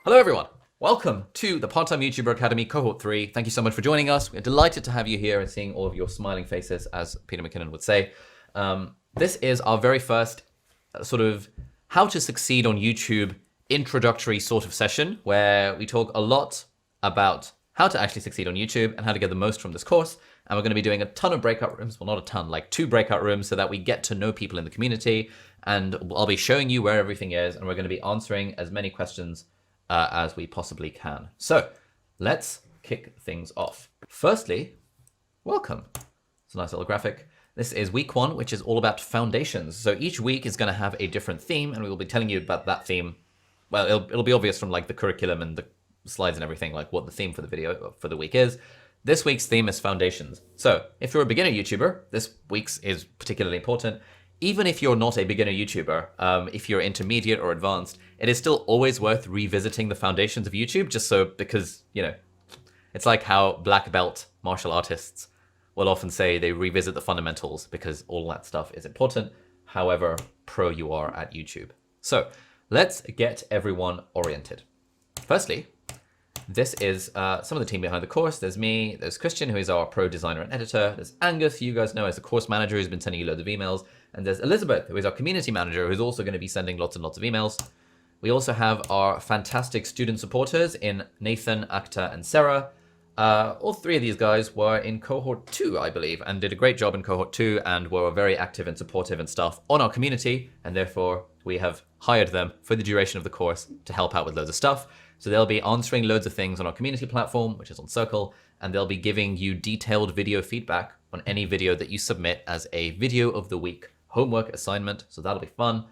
Hello everyone, welcome to the Part-Time YouTuber Academy Cohort 3. Thank you so much for joining us. We're delighted to have you here and seeing all of your smiling faces, as Peter McKinnon would say. This is our very first sort of how to succeed on YouTube introductory sort of session, where we talk a lot about how to actually succeed on YouTube and how to get the most from this course. And we're going to be doing a ton of breakout rooms, well, not a ton, like 2 breakout rooms, so that we get to know people in the community. And I'll be showing you where everything is, and we're going to be answering as many questions as we possibly can. So let's kick things off. Firstly, welcome. It's a nice little graphic. This is week 1, which is all about foundations. So each week is going to have a different theme, and we will be telling you about that theme. Well, it'll be obvious from like the curriculum and the slides and everything, like what the theme for the video for the week is. This week's theme is foundations. So if you're a beginner YouTuber, this week's is particularly important. Even if you're not a beginner YouTuber, if you're intermediate or advanced, it is still always worth revisiting the foundations of YouTube, just so because, you know, it's like how black belt martial artists will often say they revisit the fundamentals because all that stuff is important, however pro you are at YouTube. So let's get everyone oriented. Firstly, this is some of the team behind the course. There's me, there's Christian, who is our pro designer and editor. There's Angus, who you guys know as the course manager, who's been sending you loads of emails. And there's Elizabeth, who is our community manager, who's also going to be sending lots and lots of emails. We also have our fantastic student supporters in Nathan, Akta, and Sarah. All 3 of these guys were in cohort 2, I believe, and did a great job in cohort 2 and were very active and supportive and stuff on our community. And therefore, we have hired them for the duration of the course to help out with loads of stuff. So they'll be answering loads of things on our community platform, which is on Circle, and they'll be giving you detailed video feedback on any video that you submit as a video of the week homework assignment. So that'll be fun.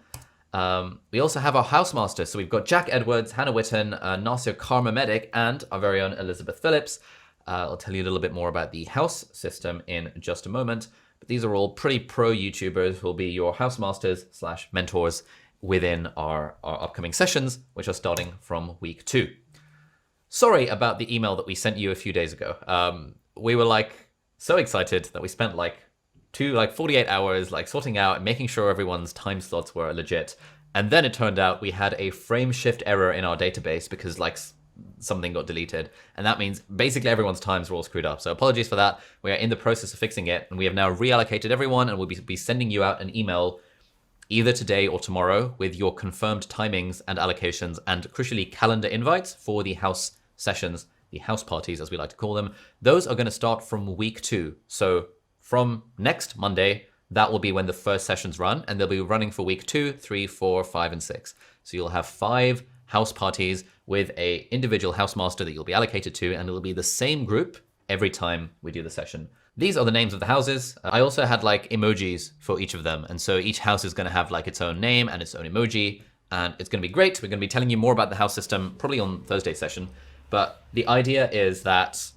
We also have our housemaster. So we've got Jack Edwards, Hannah Witten, Nasir Karma Medic, and our very own Elizabeth Phillips. I'll tell you a little bit more about the house system in just a moment. But these are all pretty pro YouTubers who will be your housemasters / mentors within our upcoming sessions, which are starting from week 2. Sorry about the email that we sent you a few days ago. We were like so excited that we spent like 48 hours like sorting out and making sure everyone's time slots were legit. And then it turned out we had a frame shift error in our database because like something got deleted. And that means basically everyone's times were all screwed up. So apologies for that. We are in the process of fixing it. And we have now reallocated everyone, and we'll be sending you out an email either today or tomorrow with your confirmed timings and allocations and crucially calendar invites for the house sessions, the house parties as we like to call them. Those are going to start from week 2. So from next Monday, that will be when the first sessions run, and they'll be running for week 2, 3, 4, 5, and 6. So you'll have 5 house parties with a individual housemaster that you'll be allocated to, and it'll be the same group every time we do the session. These are the names of the houses. I also had like emojis for each of them. And so each house is going to have like its own name and its own emoji, and it's going to be great. We're going to be telling you more about the house system probably on Thursday's session. But the idea is that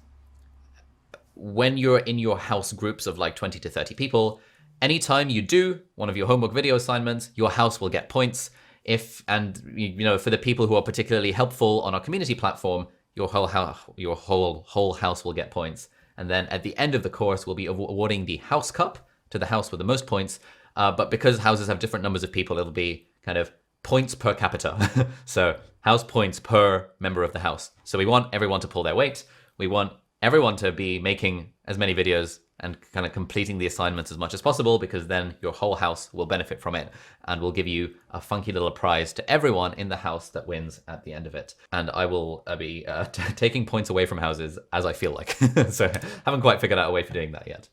when you're in your house groups of like 20 to 30 people, anytime you do one of your homework video assignments, your house will get points. For the people who are particularly helpful on our community platform, your whole house will get points. And then at the end of the course, we'll be awarding the house cup to the house with the most points. But because houses have different numbers of people, it'll be kind of points per capita. So house points per member of the house. So we want everyone to pull their weight. We want everyone to be making as many videos and kind of completing the assignments as much as possible, because then your whole house will benefit from it, and we'll give you a funky little prize to everyone in the house that wins at the end of it. And I will be taking points away from houses as I feel like. So haven't quite figured out a way for doing that yet.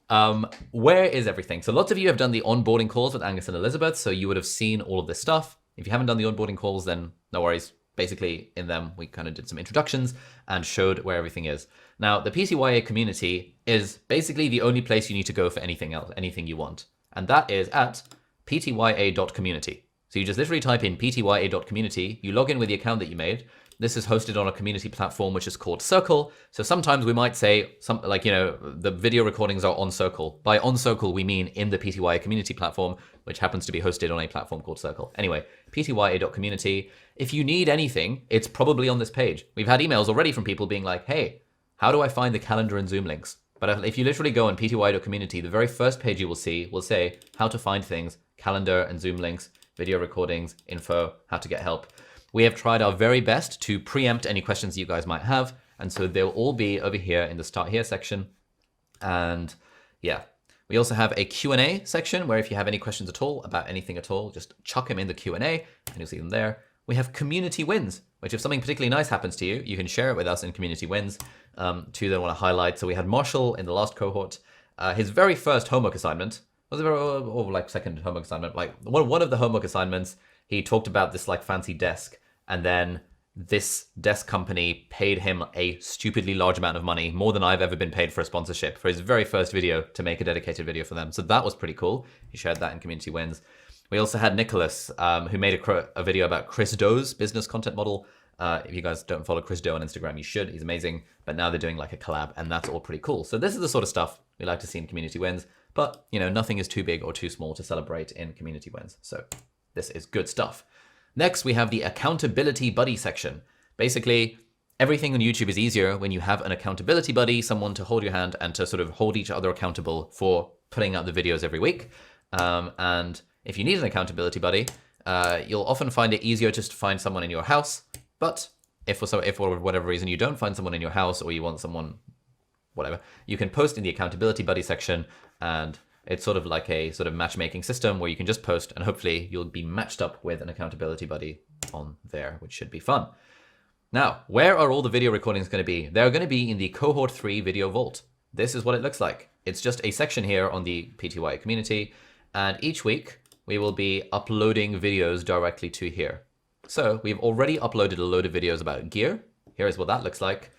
Where is everything? So lots of you have done the onboarding calls with Angus and Elizabeth, so you would have seen all of this stuff. If you haven't done the onboarding calls, then no worries. Basically, in them, we kind of did some introductions and showed where everything is. Now, the PTYA community is basically the only place you need to go for anything else, anything you want. And that is at ptya.community. So you just literally type in ptya.community, you log in with the account that you made. This is hosted on a community platform, which is called Circle. So sometimes we might say something like, the video recordings are on Circle. By on Circle, we mean in the PTYA community platform, which happens to be hosted on a platform called Circle. Anyway, ptya.community. If you need anything, it's probably on this page. We've had emails already from people being like, hey, how do I find the calendar and Zoom links? But if you literally go on ptya.community, the very first page you will see will say how to find things, calendar and Zoom links, video recordings, info, how to get help. We have tried our very best to preempt any questions you guys might have. And so they'll all be over here in the Start Here section. And yeah, we also have a Q&A section where if you have any questions at all about anything at all, just chuck them in the Q&A and you'll see them there. We have community wins, which if something particularly nice happens to you, you can share it with us in community wins. Two that I want to highlight. So we had Marshall in the last cohort. His very first homework assignment, was it or like second homework assignment? Like one of the homework assignments, he talked about this like fancy desk, and then this desk company paid him a stupidly large amount of money, more than I've ever been paid for a sponsorship, for his very first video, to make a dedicated video for them. So that was pretty cool. He shared that in community wins. We also had Nicholas, who made a video about Chris Doe's business content model. If you guys don't follow Chris Doe on Instagram, you should. He's amazing. But now they're doing like a collab, and that's all pretty cool. So this is the sort of stuff we like to see in community wins. But, you know, nothing is too big or too small to celebrate in community wins. So this is good stuff. Next, we have the accountability buddy section. Basically, everything on YouTube is easier when you have an accountability buddy, someone to hold your hand and to sort of hold each other accountable for putting out the videos every week. And if you need an accountability buddy, you'll often find it easier just to find someone in your house. But if for whatever reason you don't find someone in your house, or you want someone, whatever, you can post in the accountability buddy section, and it's sort of like a sort of matchmaking system where you can just post and hopefully you'll be matched up with an accountability buddy on there, which should be fun. Now, where are all the video recordings going to be? They're going to be in the cohort 3 video vault. This is what it looks like. It's just a section here on the PTY community, and each week we will be uploading videos directly to here. So we've already uploaded a load of videos about gear. Here is what that looks like.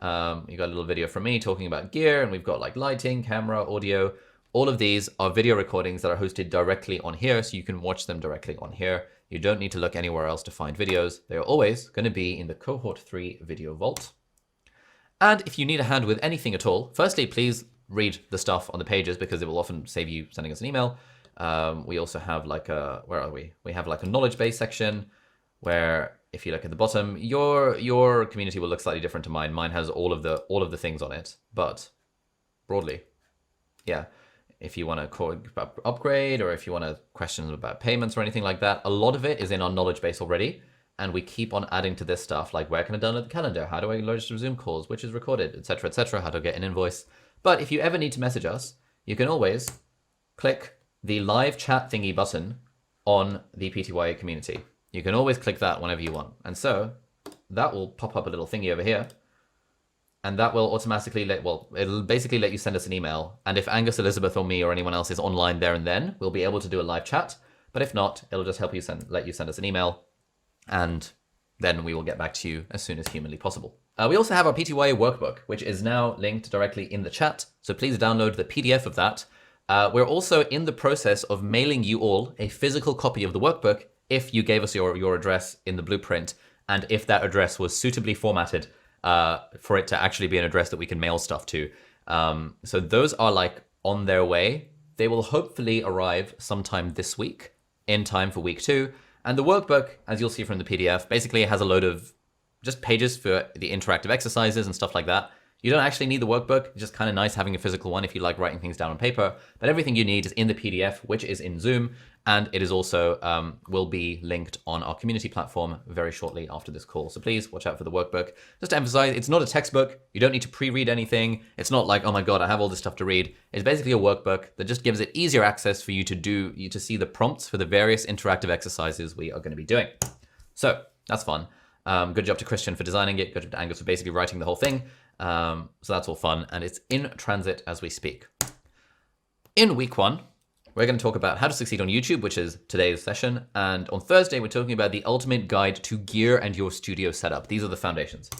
You got a little video from me talking about gear, and we've got like lighting, camera, audio. All of these are video recordings that are hosted directly on here, so you can watch them directly on here. You don't need to look anywhere else to find videos. They're always going to be in the cohort 3 video vault. And if you need a hand with anything at all, firstly, please read the stuff on the pages, because it will often save you sending us an email. We also have like a, where are we? We have like a knowledge base section where if you look at the bottom, your community will look slightly different to mine. Mine has all of the things on it, but broadly, yeah. If you want to upgrade, or if you want to questions about payments or anything like that, a lot of it is in our knowledge base already. And we keep on adding to this stuff, like where can I download the calendar? How do I register Zoom calls? Which is recorded, etc., how to get an invoice. But if you ever need to message us, you can always click the live chat thingy button on the PTYA community. You can always click that whenever you want. And so that will pop up a little thingy over here. And that will automatically it'll basically let you send us an email. And if Angus, Elizabeth, or me, or anyone else is online there and then, we'll be able to do a live chat. But if not, it'll just help you let you send us an email. And then we will get back to you as soon as humanly possible. We also have our PTYA workbook, which is now linked directly in the chat. So please download the PDF of that. We're also in the process of mailing you all a physical copy of the workbook if you gave us your address in the blueprint, and if that address was suitably formatted for it to actually be an address that we can mail stuff to. So those are like on their way. They will hopefully arrive sometime this week, in time for week 2. And the workbook, as you'll see from the PDF, basically has a load of just pages for the interactive exercises and stuff like that. You don't actually need the workbook. It's just kind of nice having a physical one if you like writing things down on paper. But everything you need is in the PDF, which is in Zoom. And it is also will be linked on our community platform very shortly after this call. So please watch out for the workbook. Just to emphasize, it's not a textbook. You don't need to pre-read anything. It's not like, oh my God, I have all this stuff to read. It's basically a workbook that just gives it easier access for you to see the prompts for the various interactive exercises we are going to be doing. So that's fun. Good job to Christian for designing it. Good job to Angus for basically writing the whole thing. So that's all fun, and it's in transit as we speak. In week 1, we're going to talk about how to succeed on YouTube, which is today's session. And on Thursday, we're talking about the ultimate guide to gear and your studio setup. These are the foundations.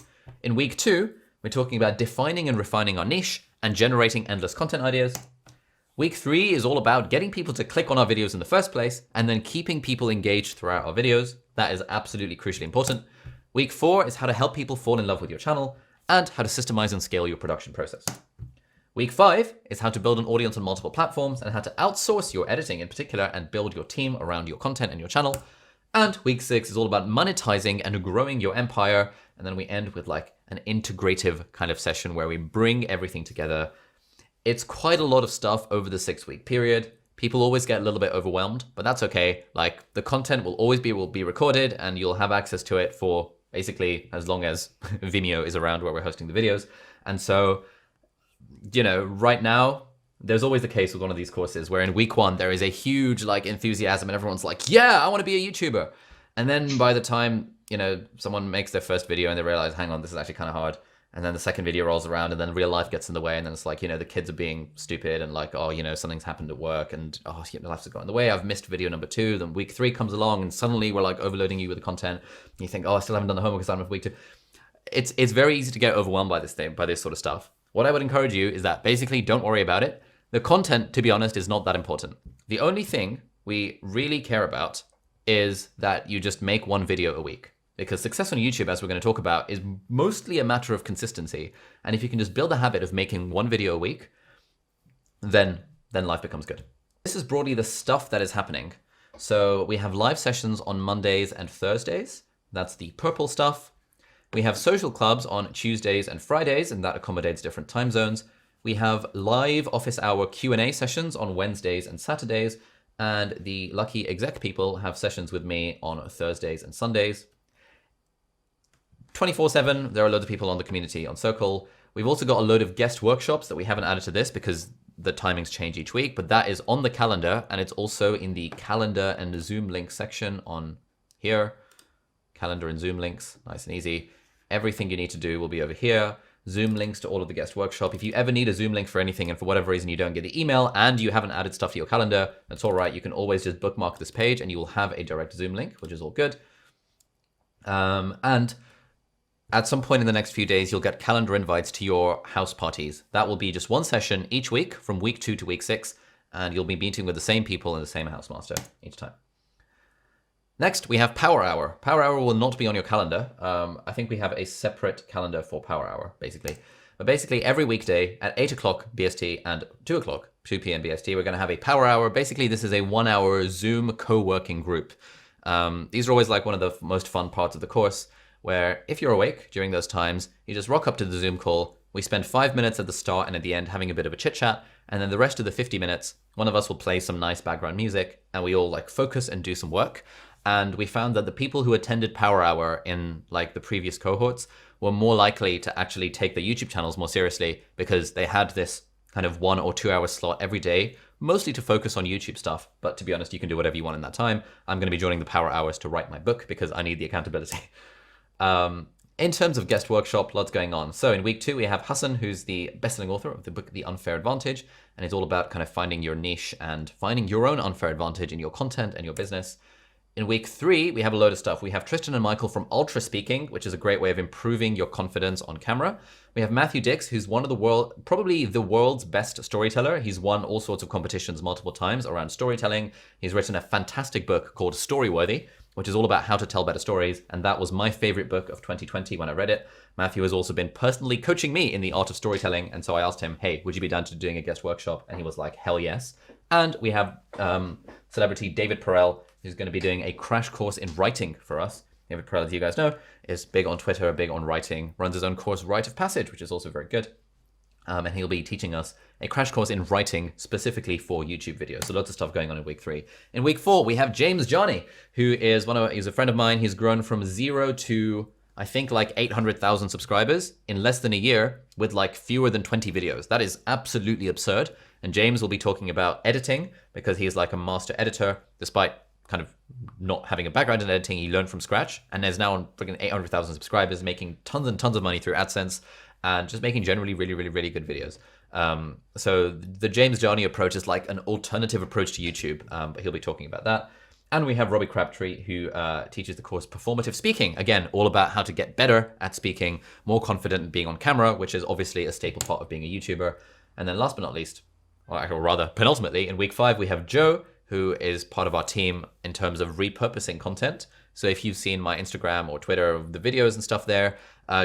In week 2, we're talking about defining and refining our niche and generating endless content ideas. Week 3 is all about getting people to click on our videos in the first place and then keeping people engaged throughout our videos. That is absolutely crucially important. Week 4 is how to help people fall in love with your channel and how to systemize and scale your production process. Week 5 is how to build an audience on multiple platforms and how to outsource your editing in particular and build your team around your content and your channel. And week 6 is all about monetizing and growing your empire. And then we end with like an integrative kind of session where we bring everything together. It's quite a lot of stuff over the 6-week period. people always get a little bit overwhelmed, but that's okay. Like the content will always be recorded and you'll have access to it for basically as long as Vimeo is around where we're hosting the videos. And so, you know, right now, there's always the case with one of these courses where in week 1, there is a huge like enthusiasm and everyone's like, yeah, I want to be a YouTuber. And then by the time, you know, someone makes their first video and they realize, hang on, this is actually kind of hard. And then the second video rolls around and then real life gets in the way. And then it's like, you know, the kids are being stupid and like, oh, you know, something's happened at work and, oh, you know, life's got in the way. I've missed video number 2. Then week 3 comes along and suddenly we're like overloading you with the content. And you think, oh, I still haven't done the homework because I'm in week 2. It's very easy to get overwhelmed by this thing, by this sort of stuff. What I would encourage you is that basically don't worry about it. The content, to be honest, is not that important. The only thing we really care about is that you just make 1 video a week. Because success on YouTube, as we're going to talk about, is mostly a matter of consistency. And if you can just build a habit of making 1 video a week, then life becomes good. This is broadly the stuff that is happening. So we have live sessions on Mondays and Thursdays. That's the purple stuff. We have social clubs on Tuesdays and Fridays, and that accommodates different time zones. We have live office hour Q&A sessions on Wednesdays and Saturdays. And the lucky exec people have sessions with me on Thursdays and Sundays. 24/7, there are loads of people on the community on Circle. We've also got a load of guest workshops that we haven't added to this because the timings change each week, but that is on the calendar and it's also in the calendar and the Zoom link section on here. Calendar and Zoom links, nice and easy. Everything you need to do will be over here. Zoom links to all of the guest workshop. If you ever need a Zoom link for anything and for whatever reason you don't get the email and you haven't added stuff to your calendar, that's all right. You can always just bookmark this page and you will have a direct Zoom link, which is all good. And at some point in the next few days, you'll get calendar invites to your house parties. That will be just 1 session each week from week 2 to week 6, and you'll be meeting with the same people and the same house master each time. Next, we have Power Hour. Power Hour will not be on your calendar. I think we have a separate calendar for Power Hour, basically. But basically, every weekday at 8 o'clock BST and 2 p.m. BST, we're going to have a Power Hour. Basically, this is a 1-hour Zoom co-working group. These are always like one of the most fun parts of the course, where if you're awake during those times, you just rock up to the Zoom call. We spend 5 minutes at the start and at the end having a bit of a chit chat. And then the rest of the 50 minutes, one of us will play some nice background music and we all like focus and do some work. And we found that the people who attended Power Hour in like the previous cohorts were more likely to actually take their YouTube channels more seriously because they had this kind of 1 or 2 hour slot every day, mostly to focus on YouTube stuff. But to be honest, you can do whatever you want in that time. I'm going to be joining the Power Hours to write my book because I need the accountability. In terms of guest workshop, lots going on. So in week 2, we have Hassan, who's the best-selling author of the book, The Unfair Advantage. And it's all about kind of finding your niche and finding your own unfair advantage in your content and your business. In week 3, we have a load of stuff. We have Tristan and Michael from Ultra Speaking, which is a great way of improving your confidence on camera. We have Matthew Dix, who's one of probably the world's best storyteller. He's won all sorts of competitions multiple times around storytelling. He's written a fantastic book called Storyworthy, which is all about how to tell better stories. And that was my favorite book of 2020 when I read it. Matthew has also been personally coaching me in the art of storytelling. And so I asked him, hey, would you be down to doing a guest workshop? And he was like, hell yes. And we have celebrity David Perel, who's going to be doing a crash course in writing for us. David Perel, as you guys know, is big on Twitter, big on writing, runs his own course, Rite of Passage, which is also very good. And he'll be teaching us a crash course in writing specifically for YouTube videos. So lots of stuff going on in week 3. In week 4, we have James Johnny, who is he's a friend of mine. He's grown from 0 to, I think, like 800,000 subscribers in less than a year with like fewer than 20 videos. That is absolutely absurd. And James will be talking about editing because he is like a master editor, despite kind of not having a background in editing. He learned from scratch and is now on freaking 800,000 subscribers, making tons and tons of money through AdSense and just making generally really, really, really good videos. So the James Johnny approach is like an alternative approach to YouTube, but he'll be talking about that. And we have Robbie Crabtree, who teaches the course Performative Speaking. Again, all about how to get better at speaking, more confident in being on camera, which is obviously a staple part of being a YouTuber. And then last but not least, or rather penultimately, in week 5, we have Joe, who is part of our team in terms of repurposing content. So if you've seen my Instagram or Twitter, the videos and stuff there,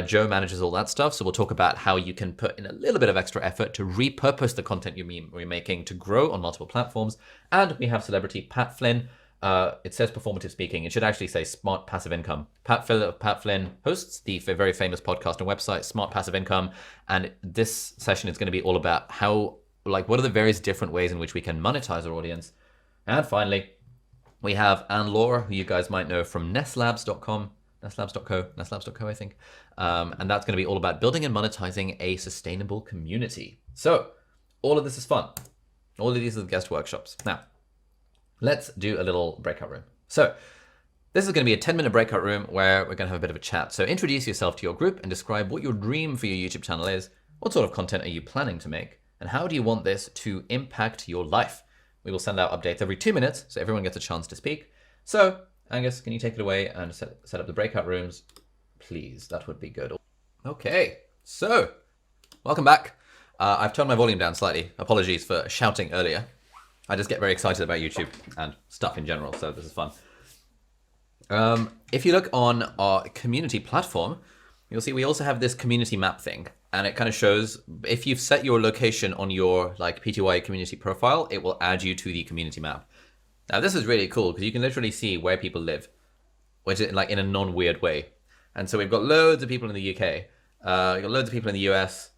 Joe manages all that stuff. So we'll talk about how you can put in a little bit of extra effort to repurpose the content you're making to grow on multiple platforms. And we have celebrity Pat Flynn. It says Performative Speaking. It should actually say Smart Passive Income. Pat Flynn hosts the very famous podcast and website, Smart Passive Income. And this session is going to be all about how what are the various different ways in which we can monetize our audience. And finally, we have Anne Laura, who you guys might know from nestlabs.com, nestlabs.co, I think. And that's going to be all about building and monetizing a sustainable community. So all of this is fun. All of these are the guest workshops. Now, let's do a little breakout room. So this is going to be a 10-minute breakout room where we're going to have a bit of a chat. So introduce yourself to your group and describe what your dream for your YouTube channel is. What sort of content are you planning to make? And how do you want this to impact your life? We will send out updates every 2 minutes so everyone gets a chance to speak. So Angus, can you take it away and set up the breakout rooms, please? That would be good. Okay, so welcome back. I've turned my volume down slightly. Apologies for shouting earlier. I just get very excited about YouTube and stuff in general, so this is fun. If you look on our community platform, you'll see we also have this community map thing. And it kind of shows if you've set your location on your PTY community profile, it will add you to the community map. Now this is really cool because you can literally see where people live, which is in a non-weird way. And so we've got loads of people in the UK, we've got loads of people in the US,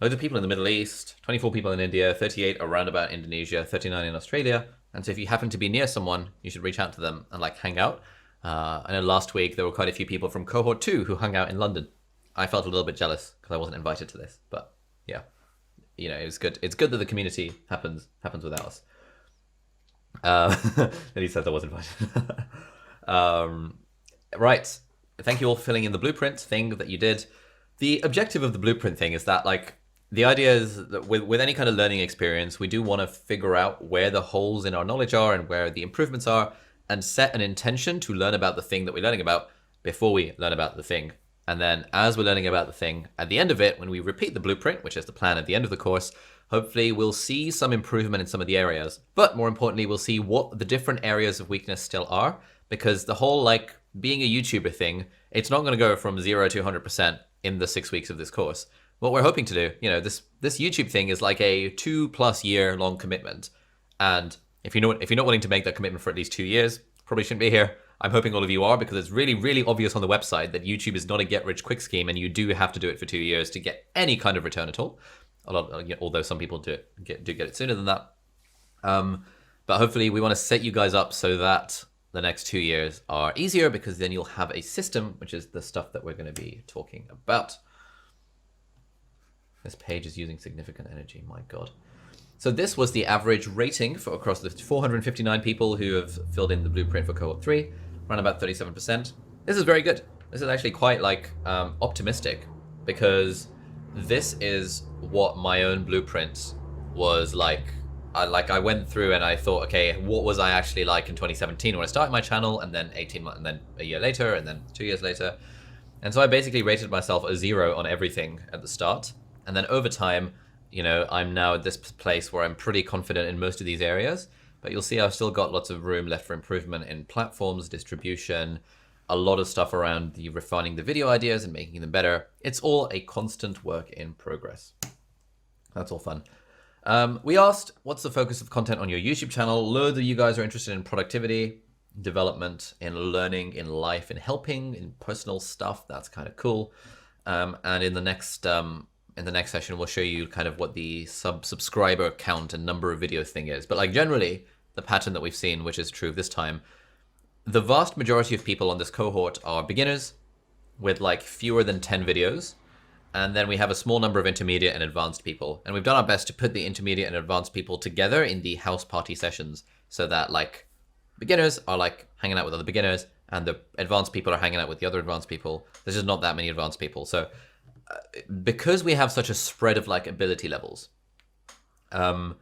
loads of people in the Middle East, 24 people in India, 38 around about Indonesia, 39 in Australia. And so if you happen to be near someone, you should reach out to them and hang out. I know last week there were quite a few people from cohort 2 who hung out in London. I felt a little bit jealous because I wasn't invited to this, but yeah, it was good. It's good that the community happens without us. And he says I was invited. Right. Thank you all for filling in the blueprint thing that you did. The objective of the blueprint thing is that the idea is that with any kind of learning experience, we do want to figure out where the holes in our knowledge are and where the improvements are, and set an intention to learn about the thing that we're learning about before we learn about the thing. And then as we're learning about the thing, at the end of it, when we repeat the blueprint, which is the plan at the end of the course, hopefully we'll see some improvement in some of the areas. But more importantly, we'll see what the different areas of weakness still are, because the whole being a YouTuber thing, it's not going to go from 0 to 100% in the 6 weeks of this course. What we're hoping to do, this YouTube thing is like a 2+ year long commitment. And if you're not willing to make that commitment for at least 2 years, probably shouldn't be here. I'm hoping all of you are, because it's really, really obvious on the website that YouTube is not a get-rich-quick scheme, and you do have to do it for 2 years to get any kind of return at all. Although some people do get it sooner than that. But hopefully we want to set you guys up so that the next 2 years are easier, because then you'll have a system, which is the stuff that we're going to be talking about. This page is using significant energy, my God. So this was the average rating for across the 459 people who have filled in the blueprint for cohort 3, around about 37%. This is very good. This is actually quite optimistic, because this is what my own blueprint was like. I went through and I thought, okay, what was I actually like in 2017 when I started my channel, and then 18 months, and then a year later, and then 2 years later. And so I basically rated myself a 0 on everything at the start. And then over time, I'm now at this place where I'm pretty confident in most of these areas, but you'll see I've still got lots of room left for improvement in platforms, distribution, a lot of stuff around the refining the video ideas and making them better. It's all a constant work in progress. That's all fun. We asked, what's the focus of content on your YouTube channel? Loads of you guys are interested in productivity, development, in learning, in life, in helping, in personal stuff. That's kind of cool. And in the next session, we'll show you kind of what the subscriber count and number of videos thing is. But generally, the pattern that we've seen, which is true this time, the vast majority of people on this cohort are beginners with fewer than 10 videos. And then we have a small number of intermediate and advanced people. And we've done our best to put the intermediate and advanced people together in the house party sessions, so that beginners are hanging out with other beginners, and the advanced people are hanging out with the other advanced people. There's just not that many advanced people. So because we have such a spread of ability levels, the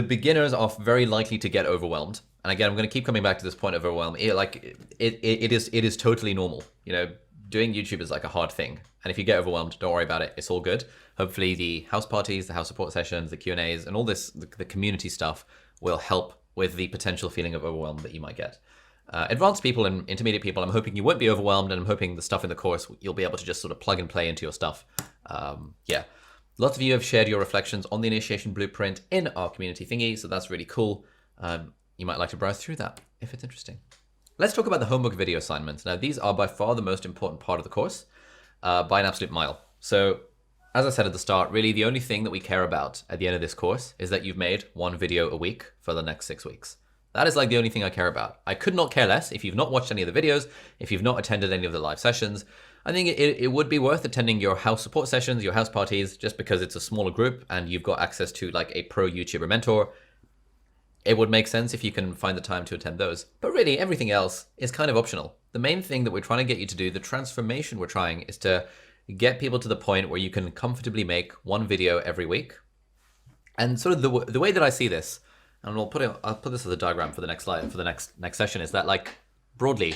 beginners are very likely to get overwhelmed. And again, I'm going to keep coming back to this point of overwhelm. It is totally normal. Doing YouTube is a hard thing. And if you get overwhelmed, don't worry about it. It's all good. Hopefully the house parties, the house support sessions, the Q&As, and all this, the community stuff will help with the potential feeling of overwhelm that you might get. Advanced people and intermediate people, I'm hoping you won't be overwhelmed, and I'm hoping the stuff in the course, you'll be able to just sort of plug and play into your stuff. Yeah. Lots of you have shared your reflections on the initiation blueprint in our community thingy, so that's really cool. You might like to browse through that if it's interesting. Let's talk about the homework video assignments. Now, these are by far the most important part of the course, by an absolute mile. So as I said at the start, really the only thing that we care about at the end of this course is that you've made one video a week for the next 6 weeks. That is like the only thing I care about. I could not care less if you've not watched any of the videos, if you've not attended any of the live sessions. I think it would be worth attending your house support sessions, your house parties, just because it's a smaller group and you've got access to like a pro YouTuber mentor. It would make sense if you can find the time to attend those. But really, everything else is kind of optional. The main thing that we're trying to get you to do, the transformation we're trying, is to get people to the point where you can comfortably make one video every week. And sort of the way that I see this, and I'll put this as a diagram for the next slide, for the next session, is that like broadly,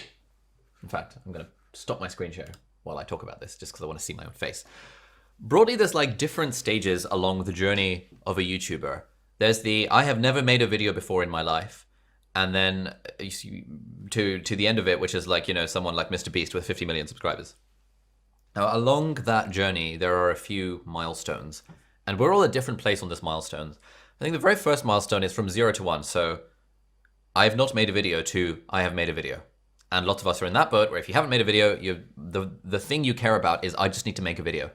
in fact, I'm going to stop my screen share while I talk about this just because I want to see my own face. Broadly, there's like different stages along the journey of a YouTuber. There's the I have never made a video before in my life, and then to the end of it, which is like, you know, someone like Mr. Beast with 50 million subscribers. Now, along that journey, there are a few milestones, and we're all at different place on this milestones. I think the very first milestone is from 0 to 1. So I have not made a video to I have made a video. And lots of us are in that boat where if you haven't made a video, the thing you care about is I just need to make a video.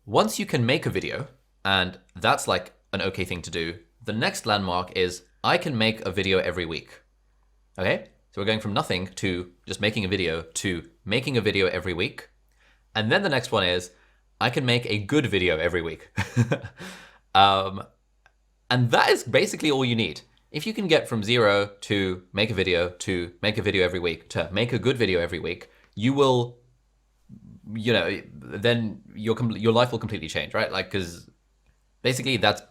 Once you can make a video, and that's like an okay thing to do, the next landmark is I can make a video every week. Okay? So we're going from nothing to just making a video to making a video every week. And then the next one is I can make a good video every week. And that is basically all you need. If you can get from 0 to make a video every week to make a good video every week, you will, you know, then your life will completely change, right? Like, because basically that's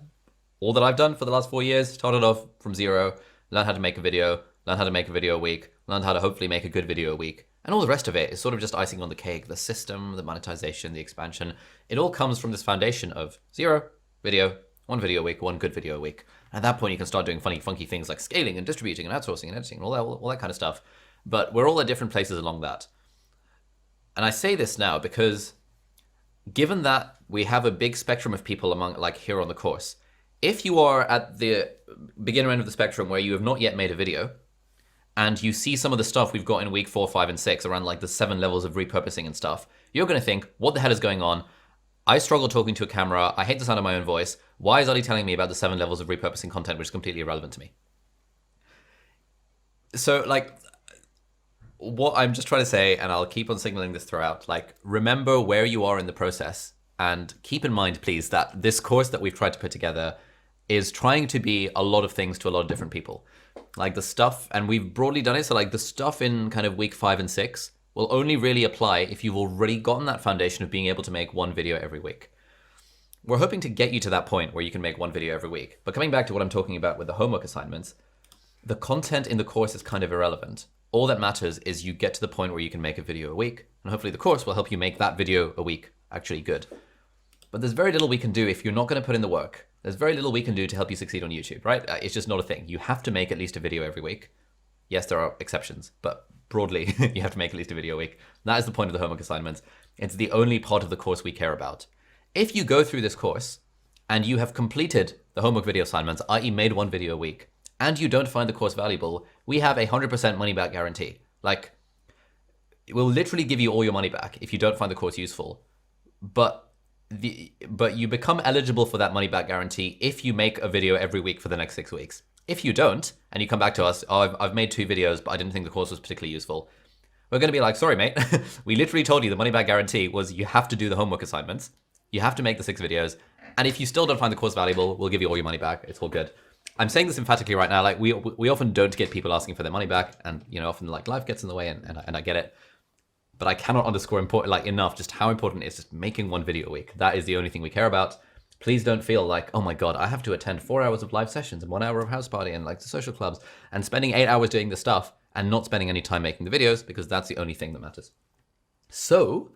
all that I've done for the last 4 years. Started off from 0, learned how to make a video, learned how to make a video a week, learned how to hopefully make a good video a week. And all the rest of it is sort of just icing on the cake. The system, the monetization, the expansion, it all comes from this foundation of 0 video, 1 video a week, 1 good video a week. And at that point, you can start doing funny, funky things like scaling and distributing and outsourcing and editing and all that kind of stuff. But we're all at different places along that. And I say this now because given that we have a big spectrum of people among, like here on the course, if you are at the beginner end of the spectrum where you have not yet made a video, and you see some of the stuff we've got in week 4, 5, and 6 around like the 7 levels of repurposing and stuff, you're going to think, what the hell is going on? I struggle talking to a camera. I hate the sound of my own voice. Why is Ali telling me about the 7 levels of repurposing content, which is completely irrelevant to me? So like, what I'm just trying to say, and I'll keep on signaling this throughout, like, remember where you are in the process, and keep in mind, please, that this course that we've tried to put together is trying to be a lot of things to a lot of different people. Like the stuff, and we've broadly done it, so like the stuff in kind of week 5 and 6 will only really apply if you've already gotten that foundation of being able to make 1 video every week. We're hoping to get you to that point where you can make 1 video every week. But coming back to what I'm talking about with the homework assignments, the content in the course is kind of irrelevant. All that matters is you get to the point where you can make a video a week, and hopefully the course will help you make that video a week actually good. But there's very little we can do if you're not going to put in the work. There's very little we can do to help you succeed on YouTube, right? It's just not a thing. You have to make at least a video every week. Yes, there are exceptions, but broadly, you have to make at least a video a week. That is the point of the homework assignments. It's the only part of the course we care about. If you go through this course and you have completed the homework video assignments, i.e. made 1 video a week, and you don't find the course valuable, we have a 100% money back guarantee. Like, it will literally give you all your money back if you don't find the course useful. But you become eligible for that money back guarantee if you make a video every week for the next 6 weeks. If you don't, and you come back to us, oh, I've made 2 videos, but I didn't think the course was particularly useful, we're going to be like, sorry, mate. We literally told you the money back guarantee was you have to do the homework assignments. You have to make the 6 videos. And if you still don't find the course valuable, we'll give you all your money back. It's all good. I'm saying this emphatically right now. Like we often don't get people asking for their money back, and you know, often like life gets in the way, and I get it. But I cannot underscore enough just how important it is just making 1 video a week. That is the only thing we care about. Please don't feel like, oh my God, I have to attend 4 hours of live sessions and 1 hour of house party and like the social clubs and spending 8 hours doing this stuff and not spending any time making the videos, because that's the only thing that matters. So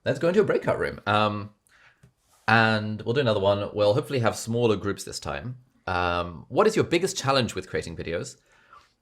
let's go into a breakout room. And we'll do another one. We'll hopefully have smaller groups this time. What is your biggest challenge with creating videos?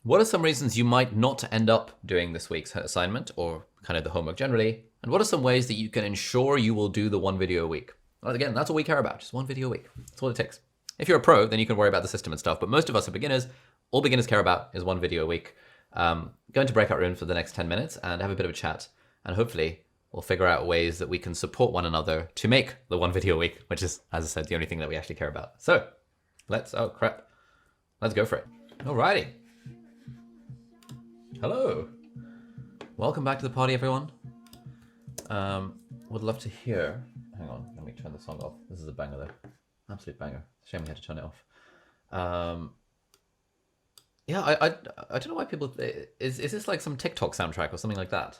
What are some reasons you might not end up doing this week's assignment or kind of the homework generally? And what are some ways that you can ensure you will do the 1 video a week? Well, again, that's all we care about, just 1 video a week. That's all it takes. If you're a pro, then you can worry about the system and stuff. But most of us are beginners. All beginners care about is 1 video a week. Go into breakout room for the next 10 minutes and have a bit of a chat. And hopefully we'll figure out ways that we can support one another to make the one video a week, which is, as I said, the only thing that we actually care about. So oh crap, let's go for it. Alrighty. Hello. Welcome back to the party, everyone. Would love to hear, hang on, let me turn the song off. This is a banger though, absolute banger. Shame we had to turn it off. Yeah, I don't know why people, is this like some TikTok soundtrack or something like that?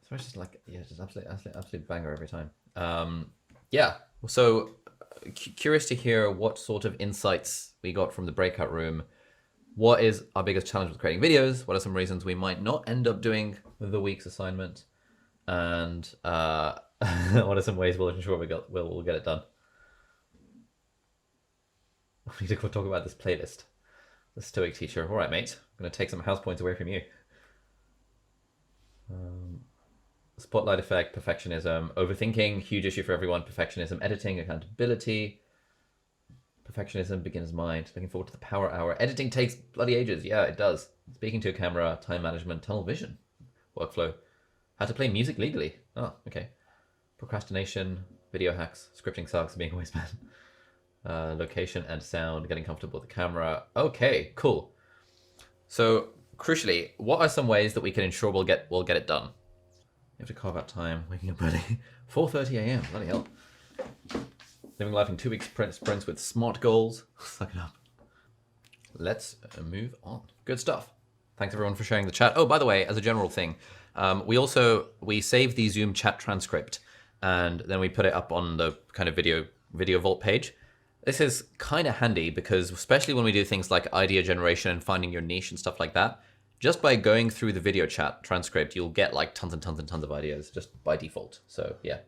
It's just like, yeah, just absolute banger every time. Yeah, so curious to hear what sort of insights we got from the breakout room. What is our biggest challenge with creating videos? What are some reasons we might not end up doing the week's assignment? And what are some ways we'll ensure we'll get it done? We need to go talk about this playlist. The Stoic teacher. All right, mate. I'm going to take some house points away from you. Spotlight effect, perfectionism, overthinking, huge issue for everyone. Perfectionism, editing, accountability. Perfectionism, beginner's mind. Looking forward to the power hour. Editing takes bloody ages. Yeah, it does. Speaking to a camera, time management, tunnel vision, workflow. How to play music legally. Oh, okay. Procrastination, video hacks, scripting sucks, being a waste man. Location and sound, getting comfortable with the camera. Okay, cool. So crucially, what are some ways that we can ensure we'll get it done? You have to carve out time, waking up early. 4:30 a.m. Bloody hell. Living life in 2 week sprints with SMART goals. Suck it up. Let's move on. Good stuff. Thanks everyone for sharing the chat. Oh, by the way, as a general thing, we save the Zoom chat transcript and then we put it up on the kind of video vault page. This is kind of handy because especially when we do things like idea generation and finding your niche and stuff like that, just by going through the video chat transcript, you'll get like tons and tons and tons of ideas just by default. So yeah,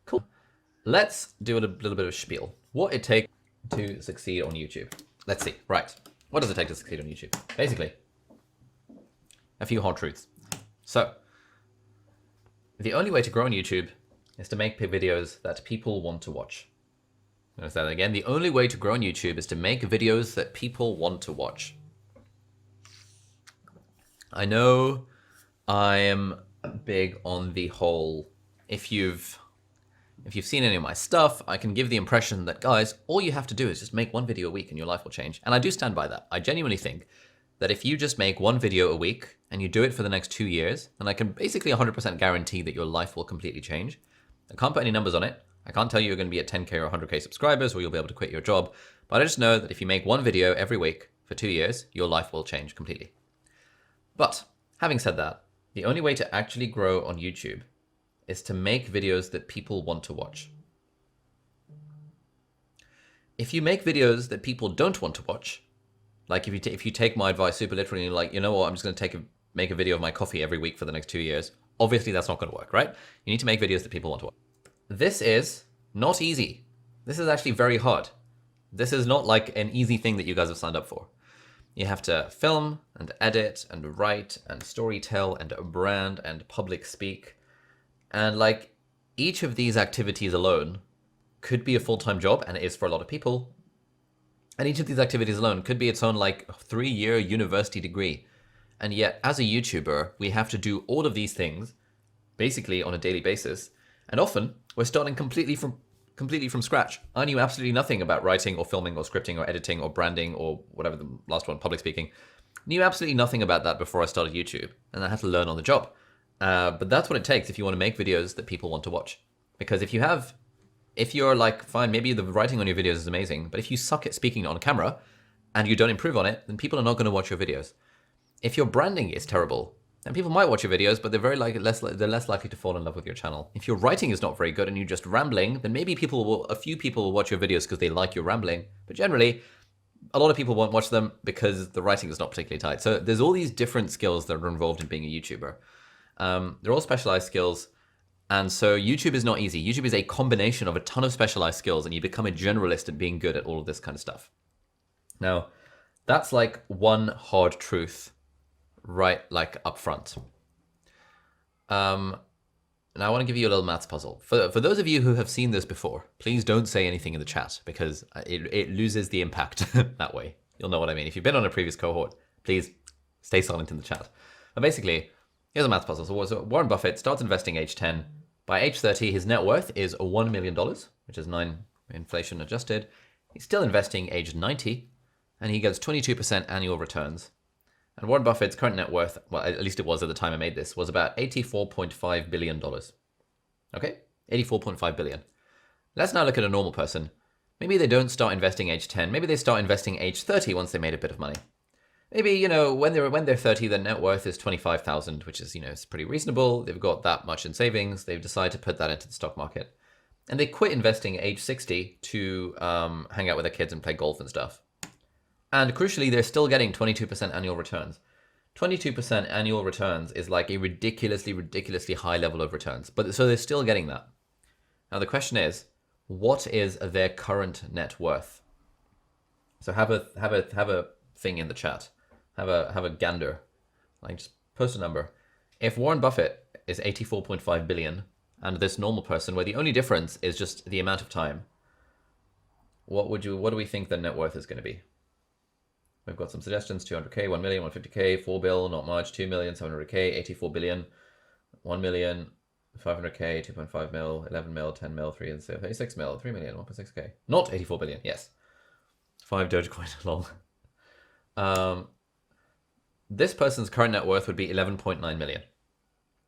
cool. Let's do a little bit of spiel. What it takes to succeed on YouTube. Let's see, right. What does it take to succeed on YouTube? Basically, a few hard truths. So the only way to grow on YouTube is to make videos that people want to watch. Notice that again. The only way to grow on YouTube is to make videos that people want to watch. I know I am big on the whole, if you've seen any of my stuff, I can give the impression that, guys, all you have to do is just make one video a week and your life will change. And I do stand by that. I genuinely think that if you just make one video a week and you do it for the next 2 years, then I can basically 100% guarantee that your life will completely change. I can't put any numbers on it. I can't tell you you're going to be at 10K or 100K subscribers or you'll be able to quit your job. But I just know that if you make one video every week for 2 years, your life will change completely. But having said that, the only way to actually grow on YouTube is to make videos that people want to watch. If you make videos that people don't want to watch, like if you take my advice super literally and you're like, you know what, I'm just going to make a video of my coffee every week for the next 2 years, obviously that's not going to work, right? You need to make videos that people want to watch. This is not easy. This is actually very hard. This is not like an easy thing that you guys have signed up for. You have to film and edit and write and storytell and brand and public speak. And like each of these activities alone could be a full-time job, and it is for a lot of people. And each of these activities alone could be its own like 3-year university degree. And yet as a YouTuber, we have to do all of these things basically on a daily basis. And often we're starting completely from scratch. I knew absolutely nothing about writing or filming or scripting or editing or branding or whatever the last one, public speaking. Knew absolutely nothing about that before I started YouTube, and I had to learn on the job. But that's what it takes if you want to make videos that people want to watch. Because if you're like, fine, maybe the writing on your videos is amazing, but if you suck at speaking on camera and you don't improve on it, then people are not going to watch your videos. If your branding is terrible, then people might watch your videos, but they're less likely to fall in love with your channel. If your writing is not very good and you're just rambling, then maybe a few people will watch your videos because they like your rambling. But generally, a lot of people won't watch them because the writing is not particularly tight. So there's all these different skills that are involved in being a YouTuber. They're all specialized skills. And so YouTube is not easy. YouTube is a combination of a ton of specialized skills, and you become a generalist at being good at all of this kind of stuff. Now, that's like one hard truth right like up front. Now I want to give you a little maths puzzle. For those of you who have seen this before, please don't say anything in the chat because it loses the impact that way. You'll know what I mean. If you've been on a previous cohort, please stay silent in the chat. But basically, Here's a math puzzle. So Warren Buffett starts investing age 10. By age 30, his net worth is $1 million, which is 9 inflation adjusted. He's still investing age 90, and he gets 22% annual returns. And Warren Buffett's current net worth, well, at least it was at the time I made this, was about $84.5 billion. Okay? $84.5 billion. Let's now look at a normal person. Maybe they don't start investing age 10. Maybe they start investing age 30 once they made a bit of money. Maybe, you know, when they're 30, their net worth is 25,000, which is, you know, it's pretty reasonable. They've got that much in savings. They've decided to put that into the stock market. And they quit investing at age 60 to hang out with their kids and play golf and stuff. And crucially, they're still getting 22% annual returns. 22% annual returns is like a ridiculously, ridiculously high level of returns. But so they're still getting that. Now the question is, what is their current net worth? So have a thing in the chat. Have a gander. Like just post a number. If Warren Buffett is 84.5 billion and this normal person, where the only difference is just the amount of time, what do we think the net worth is going to be? We've got some suggestions: 200k, 1 million, 150k, 4 bill, not much, 2 million, 700k, 84 billion, 1 million, 500k, 2.5 mil, 11 mil, 10 mil, 3 and 36 mil, 3 million, 1.6k. Not 84 billion, yes. 5 Dogecoin along. This person's current net worth would be 11.9 million.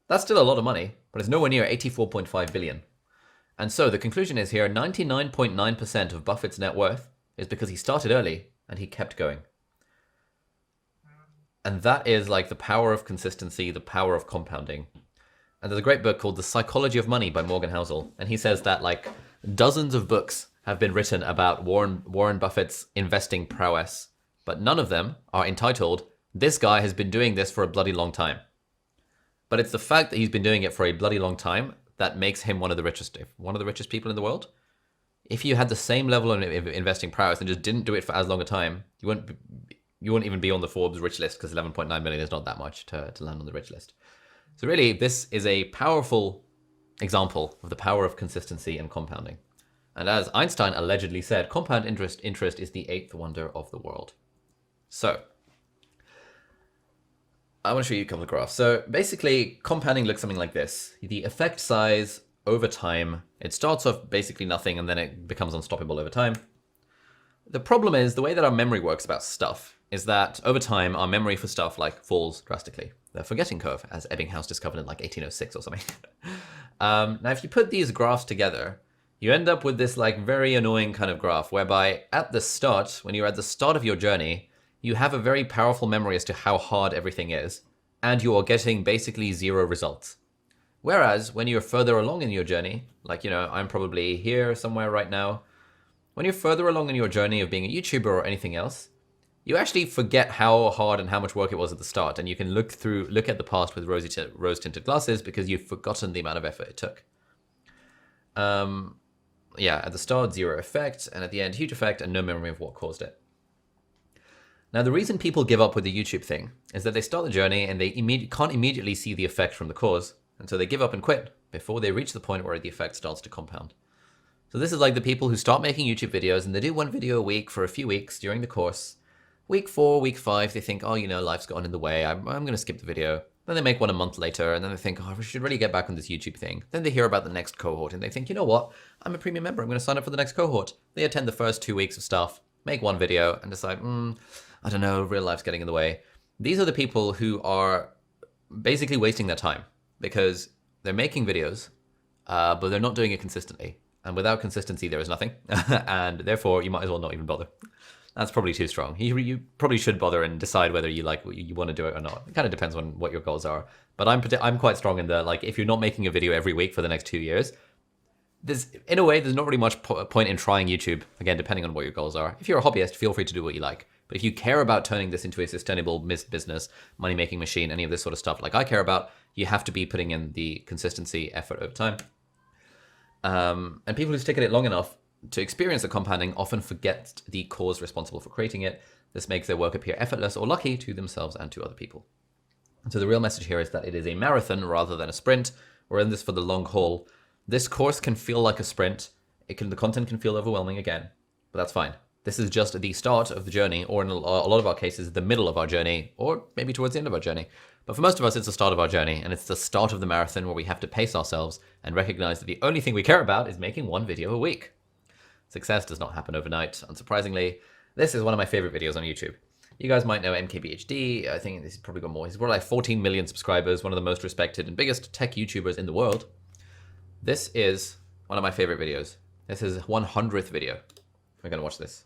That's still a lot of money, but it's nowhere near 84.5 billion. And so the conclusion is here, 99.9% of Buffett's net worth is because he started early and he kept going. And that is like the power of consistency, the power of compounding. And there's a great book called The Psychology of Money by Morgan Housel. And he says that like dozens of books have been written about Warren Buffett's investing prowess, but none of them are entitled, "This guy has been doing this for a bloody long time." But it's the fact that he's been doing it for a bloody long time that makes him one of the richest people in the world. If you had the same level of investing prowess and just didn't do it for as long a time, you wouldn't even be on the Forbes rich list, because 11.9 million is not that much to land on the rich list. So really, this is a powerful example of the power of consistency and compounding. And as Einstein allegedly said, compound interest is the 8th wonder of the world. So I want to show you a couple of graphs. So basically, compounding looks something like this. The effect size over time, it starts off basically nothing and then it becomes unstoppable over time. The problem is the way that our memory works about stuff is that over time, our memory for stuff like falls drastically. The forgetting curve, as Ebbinghaus discovered in like 1806 or something. Now, if you put these graphs together, you end up with this like very annoying kind of graph whereby at the start, when you're at the start of your journey, you have a very powerful memory as to how hard everything is, and you are getting basically 0 results. Whereas when you're further along in your journey, like, you know, I'm probably here somewhere right now, when you're further along in your journey of being a YouTuber or anything else, you actually forget how hard and how much work it was at the start, and you can look at the past with rose-tinted glasses because you've forgotten the amount of effort it took. Yeah, at the start, 0 effect, and at the end, huge effect and no memory of what caused it. Now, the reason people give up with the YouTube thing is that they start the journey and they can't immediately see the effect from the cause, and so they give up and quit before they reach the point where the effect starts to compound. So this is like the people who start making YouTube videos and they do 1 video a week for a few weeks during the course. Week 4, week 5, they think, oh, you know, life's gotten in the way. I'm going to skip the video. Then they make one a month later and then they think, oh, we should really get back on this YouTube thing. Then they hear about the next cohort and they think, you know what? I'm a premium member. I'm going to sign up for the next cohort. They attend the first 2 weeks of stuff, make 1 video and decide, I don't know, real life's getting in the way. These are the people who are basically wasting their time because they're making videos, but they're not doing it consistently. And without consistency, there is nothing. And therefore, you might as well not even bother. That's probably too strong. You probably should bother and decide whether you like you want to do it or not. It kind of depends on what your goals are. But I'm quite strong in the, like, if you're not making a video every week for the next 2 years, in a way, there's not really much point in trying YouTube, again, depending on what your goals are. If you're a hobbyist, feel free to do what you like. But if you care about turning this into a sustainable business, money-making machine, any of this sort of stuff like I care about, you have to be putting in the consistency effort over time. And people who stick at it long enough to experience the compounding often forget the cause responsible for creating it. This makes their work appear effortless or lucky to themselves and to other people. And so the real message here is that it is a marathon rather than a sprint. We're in this for the long haul. This course can feel like a sprint. The content can feel overwhelming again, but that's fine. This is just the start of the journey, or in a lot of our cases, the middle of our journey, or maybe towards the end of our journey. But for most of us, it's the start of our journey, and it's the start of the marathon where we have to pace ourselves and recognize that the only thing we care about is making one video a week. Success does not happen overnight, unsurprisingly. This is one of my favorite videos on YouTube. You guys might know MKBHD. I think he's probably got more. He's got like 14 million subscribers, one of the most respected and biggest tech YouTubers in the world. This is one of my favorite videos. This is his 100th video. We're going to watch this.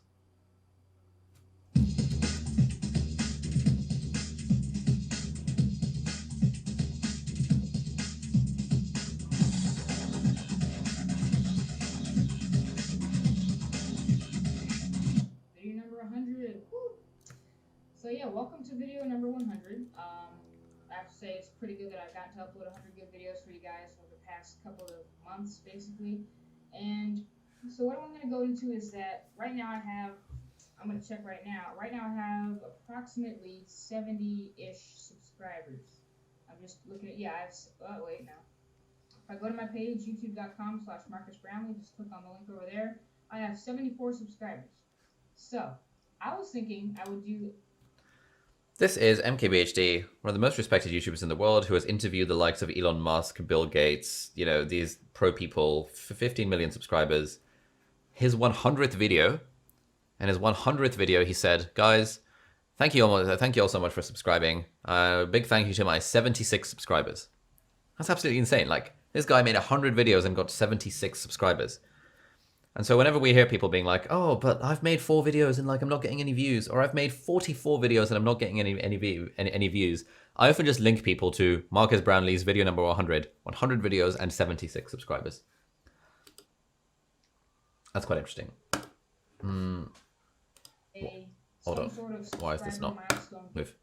So yeah, welcome to video number 100. I have to say it's pretty good that I've gotten to upload 100 good videos for you guys over the past couple of months, basically. And so what I'm going to go into is that right now I'm going to check right now. Right now I have approximately 70-ish subscribers. I'm just looking at, wait now. If I go to my page, youtube.com/MarcusBrownlee, just click on the link over there, I have 74 subscribers. So I was thinking I would do... This is MKBHD, one of the most respected YouTubers in the world, who has interviewed the likes of Elon Musk, Bill Gates, you know, these pro people for 15 million subscribers. His 100th video, and his 100th video, he said, guys, thank you all so much for subscribing. Big thank you to my 76 subscribers. That's absolutely insane. Like, this guy made 100 videos and got 76 subscribers. And so whenever we hear people being like, oh, but I've made 4 videos and like I'm not getting any views, or I've made 44 videos and I'm not getting any views, I often just link people to Marcus Brownlee's video number 100 videos and 76 subscribers. That's quite interesting. Hold on. Why is this not move?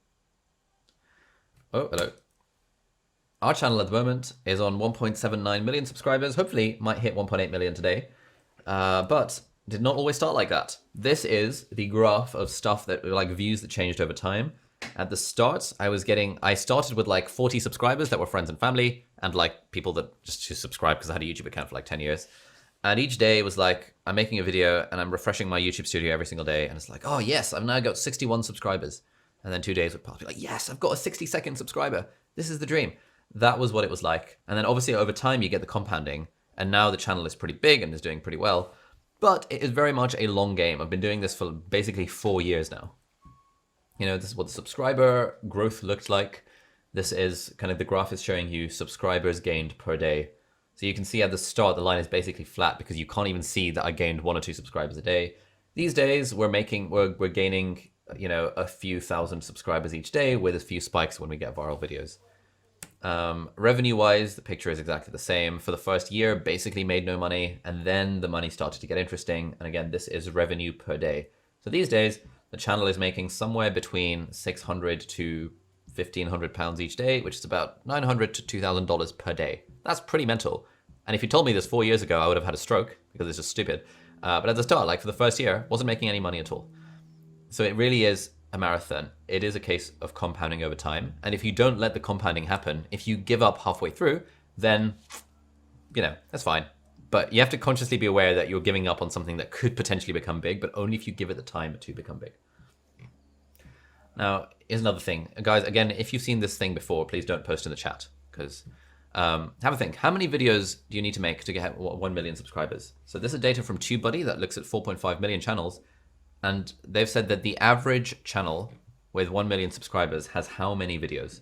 Oh, hello. Our channel at the moment is on 1.79 million subscribers. Hopefully might hit 1.8 million today. But did not always start like that. This is the graph of stuff that, like, views that changed over time. At the start, I started with like 40 subscribers that were friends and family, and like people that just subscribed because I had a YouTube account for like 10 years. And each day was like, I'm making a video and I'm refreshing my YouTube studio every single day. And it's like, oh yes, I've now got 61 subscribers. And then 2 days would pass, be like, yes, I've got a 60-second subscriber. This is the dream. That was what it was like. And then obviously over time you get the compounding. And now the channel is pretty big and is doing pretty well. But it is very much a long game. I've been doing this for basically 4 years now. You know, this is what the subscriber growth looked like. This is kind of, the graph is showing you subscribers gained per day. So you can see at the start, the line is basically flat because you can't even see that I gained 1 or 2 subscribers a day. These days, we're gaining, you know, a few thousand subscribers each day with a few spikes when we get viral videos. Revenue-wise, the picture is exactly the same. For the first year, basically made no money, and then the money started to get interesting. And again, this is revenue per day. So these days, the channel is making somewhere between $600 to £1,500 each day, which is about $900 to $2,000 per day. That's pretty mental. And if you told me this 4 years ago, I would have had a stroke because it's just stupid. But at the start, like for the first year, wasn't making any money at all. So it really is a marathon. It is a case of compounding over time. And if you don't let the compounding happen, if you give up halfway through, then, you know, that's fine. But you have to consciously be aware that you're giving up on something that could potentially become big, but only if you give it the time to become big. Now, here's another thing. Guys, again, if you've seen this thing before, please don't post in the chat, because have a think. How many videos do you need to make to get 1 million subscribers? So this is data from TubeBuddy that looks at 4.5 million channels. And they've said that the average channel with 1 million subscribers has how many videos?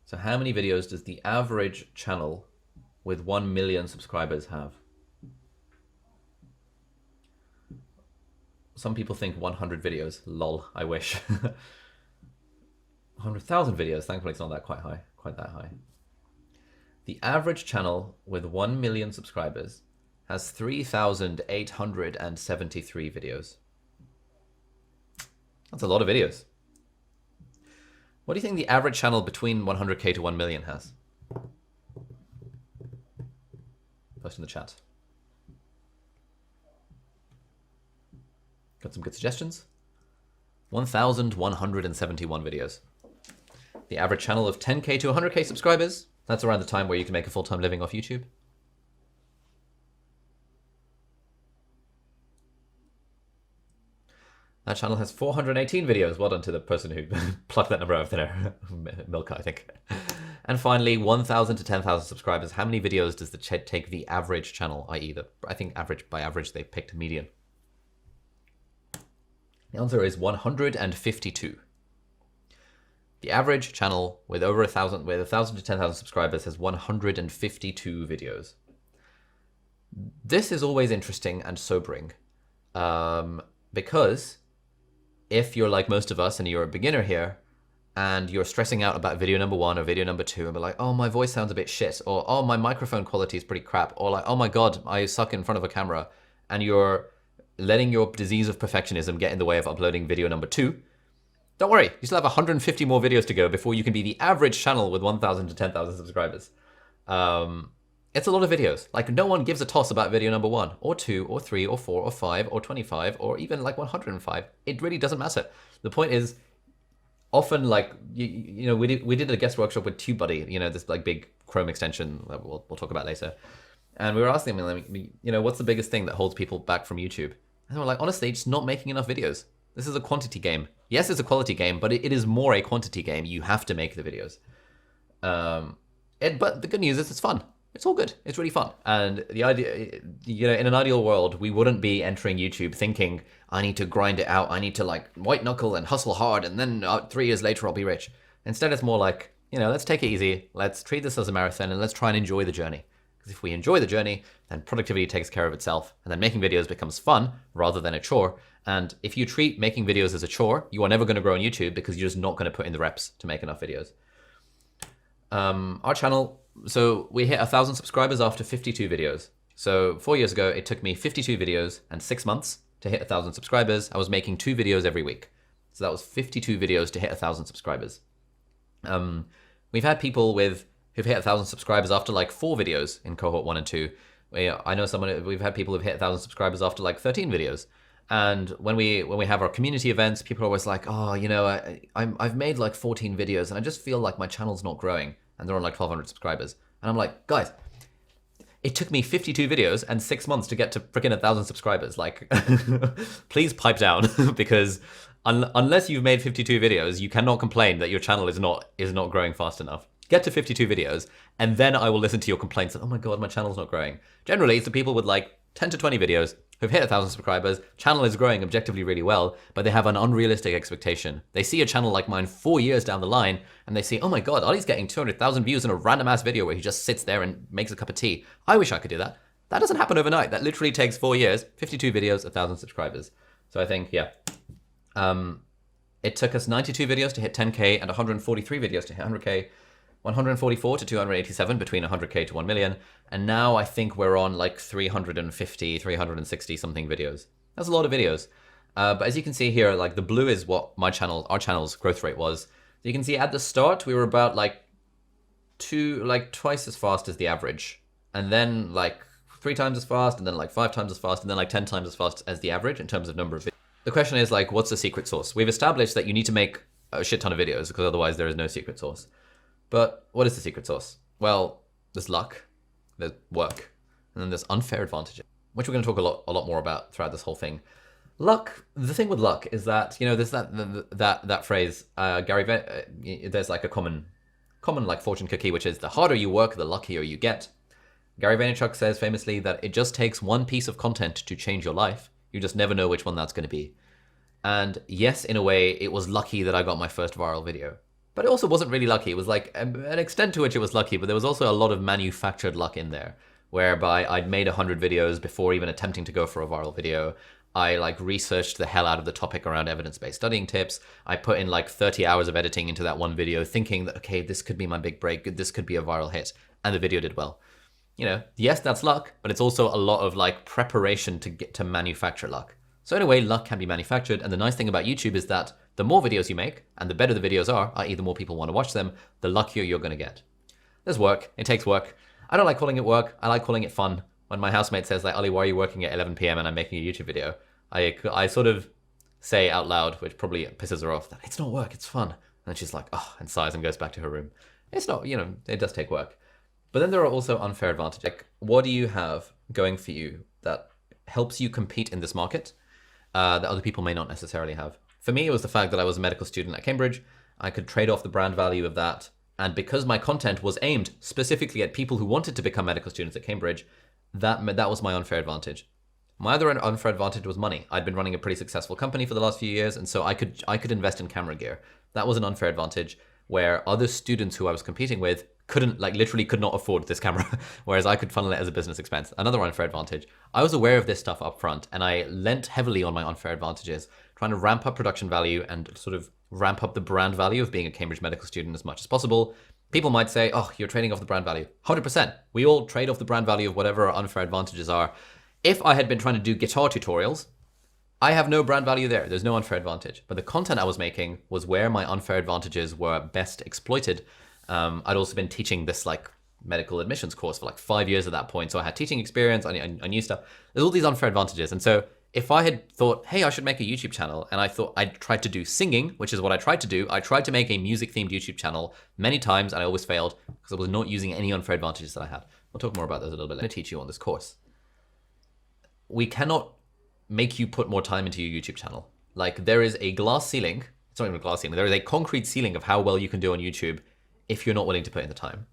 So how many videos does the average channel with 1 million subscribers have? Some people think 100 videos. Lol, I wish. 100,000 videos. Thankfully, it's not that quite that high. The average channel with 1 million subscribers has 3,873 videos. That's a lot of videos. What do you think the average channel between 100K to 1 million has? Post in the chat. Got some good suggestions? 1,171 videos. The average channel of 10K to 100K subscribers, that's around the time where you can make a full-time living off YouTube. That channel has 418 videos. Well done to the person who plucked that number out of thin air. Milka, I think. And finally, 1,000 to 10,000 subscribers. How many videos does the take the average channel, i.e. I think by average they picked median. The answer is 152. The average channel with over 1,000 to 10,000 subscribers has 152 videos. This is always interesting and sobering, because if you're like most of us and you're a beginner here and you're stressing out about video number 1 or video number 2 and be like, oh, my voice sounds a bit shit, or oh, my microphone quality is pretty crap, or like, oh my God, I suck in front of a camera, and you're letting your disease of perfectionism get in the way of uploading video number 2, don't worry, you still have 150 more videos to go before you can be the average channel with 1,000 to 10,000 subscribers. It's a lot of videos. Like, no one gives a toss about video number 1 or 2 or 3 or 4 or 5 or 25 or even like 105. It really doesn't matter. The point is, often, like, you know, we did a guest workshop with TubeBuddy, you know, this like big Chrome extension that we'll talk about later. And we were asking them, like, you know, what's the biggest thing that holds people back from YouTube? And they were like, honestly, just not making enough videos. This is a quantity game. Yes, it's a quality game, but it is more a quantity game. You have to make the videos. But the good news is it's fun. It's all good. It's really fun. And the idea, you know, in an ideal world, we wouldn't be entering YouTube thinking, I need to grind it out. I need to like white knuckle and hustle hard. And then 3 years later, I'll be rich. Instead, it's more like, you know, let's take it easy. Let's treat this as a marathon and let's try and enjoy the journey. Because if we enjoy the journey, then productivity takes care of itself. And then making videos becomes fun rather than a chore. And if you treat making videos as a chore, you are never going to grow on YouTube because you're just not going to put in the reps to make enough videos. Our channel, so we hit 1,000 subscribers after 52 videos. So 4 years ago, it took me 52 videos and 6 months to hit 1,000 subscribers. I was making 2 videos every week. So that was 52 videos to hit 1,000 subscribers. We've had people who've hit 1,000 subscribers after like 4 videos in cohort 1 and 2. I know we've had people who've hit 1,000 subscribers after like 13 videos. And when we have our community events, people are always like, oh, you know, I've made like 14 videos and I just feel like my channel's not growing. And they're on like 1,200 subscribers. And I'm like, guys, it took me 52 videos and 6 months to get to freaking 1,000 subscribers. Like, please pipe down because unless you've made 52 videos, you cannot complain that your channel is not growing fast enough. Get to 52 videos and then I will listen to your complaints that, oh my God, my channel's not growing. Generally, it's the people with like 10 to 20 videos who've hit 1,000 subscribers, channel is growing objectively really well, but they have an unrealistic expectation. They see a channel like mine 4 years down the line, and they see, oh my God, Ollie's getting 200,000 views in a random ass video where he just sits there and makes a cup of tea. I wish I could do that. That doesn't happen overnight. That literally takes 4 years, 52 videos, 1,000 subscribers. So I think, yeah. It took us 92 videos to hit 10K and 143 videos to hit 100K. 144 to 287 between 100K to 1 million. And now I think we're on like 350, 360 something videos. That's a lot of videos. But as you can see here, like the blue is what our channel's growth rate was. So you can see at the start, we were about like twice as fast as the average. And then like 3 times as fast, and then like 5 times as fast, and then like 10 times as fast as the average in terms of number of videos. The question is like, what's the secret sauce? We've established that you need to make a shit ton of videos because otherwise there is no secret sauce. But what is the secret sauce? Well, there's luck, there's work, and then there's unfair advantages, which we're going to talk a lot more about throughout this whole thing. Luck, the thing with luck is that, you know, there's that phrase, there's like a common like fortune cookie, which is the harder you work, the luckier you get. Gary Vaynerchuk says famously that it just takes one piece of content to change your life. You just never know which one that's going to be. And yes, in a way, it was lucky that I got my first viral video. But it also wasn't really lucky. It was like an extent to which it was lucky, but there was also a lot of manufactured luck in there, whereby I'd made 100 videos before even attempting to go for a viral video. I like researched the hell out of the topic around evidence-based studying tips. I put in like 30 hours of editing into that one video thinking that, okay, this could be my big break. This could be a viral hit. And the video did well. You know, yes, that's luck, but it's also a lot of like preparation to get to manufacture luck. So in a way, luck can be manufactured. And the nice thing about YouTube is that the more videos you make, and the better the videos are, i.e. the more people want to watch them, the luckier you're going to get. There's work. It takes work. I don't like calling it work. I like calling it fun. When my housemate says, like, Ollie, why are you working at 11 p.m. and I'm making a YouTube video? I sort of say out loud, which probably pisses her off, that it's not work, it's fun. And she's like, oh, and sighs and goes back to her room. It's not, you know, it does take work. But then there are also unfair advantages. Like, what do you have going for you that helps you compete in this market? that other people may not necessarily have. For me, it was the fact that I was a medical student at Cambridge. I could trade off the brand value of that. And because my content was aimed specifically at people who wanted to become medical students at Cambridge, that was my unfair advantage. My other unfair advantage was money. I'd been running a pretty successful company for the last few years, and so I could invest in camera gear. That was an unfair advantage where other students who I was competing with couldn't, like literally could not afford this camera, whereas I could funnel it as a business expense. Another unfair advantage. I was aware of this stuff up front, and I lent heavily on my unfair advantages, trying to ramp up production value and sort of ramp up the brand value of being a Cambridge medical student as much as possible. People might say, oh, you're trading off the brand value. 100%. We all trade off the brand value of whatever our unfair advantages are. If I had been trying to do guitar tutorials, I have no brand value there. There's no unfair advantage. But the content I was making was where my unfair advantages were best exploited. I'd also been teaching this like medical admissions course for like 5 years at that point. So I had teaching experience, I knew stuff. There's all these unfair advantages. And so if I had thought, hey, I should make a YouTube channel, and I thought I'd tried to do singing, which is what I tried to do. I tried to make a music-themed YouTube channel many times, and I always failed because I was not using any unfair advantages that I had. We'll talk more about those a little bit. Let me teach you on this course. We cannot make you put more time into your YouTube channel. Like there is a glass ceiling. It's not even a glass ceiling. There is a concrete ceiling of how well you can do on YouTube if you're not willing to put in the time.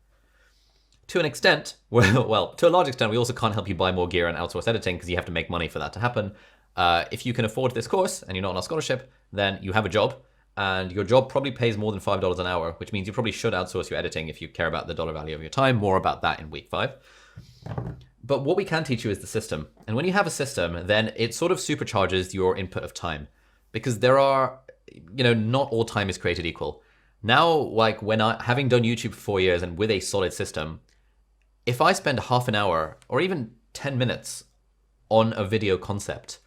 To an extent, well, to a large extent, we also can't help you buy more gear and outsource editing because you have to make money for that to happen. If you can afford this course and you're not on a scholarship, then you have a job, and your job probably pays more than $5 an hour, which means you probably should outsource your editing if you care about the dollar value of your time. More about that in week 5. But what we can teach you is the system. And when you have a system, then it sort of supercharges your input of time, because there are, not all time is created equal. Now, like having done YouTube for 4 years and with a solid system, if I spend half an hour or even 10 minutes on a video concept,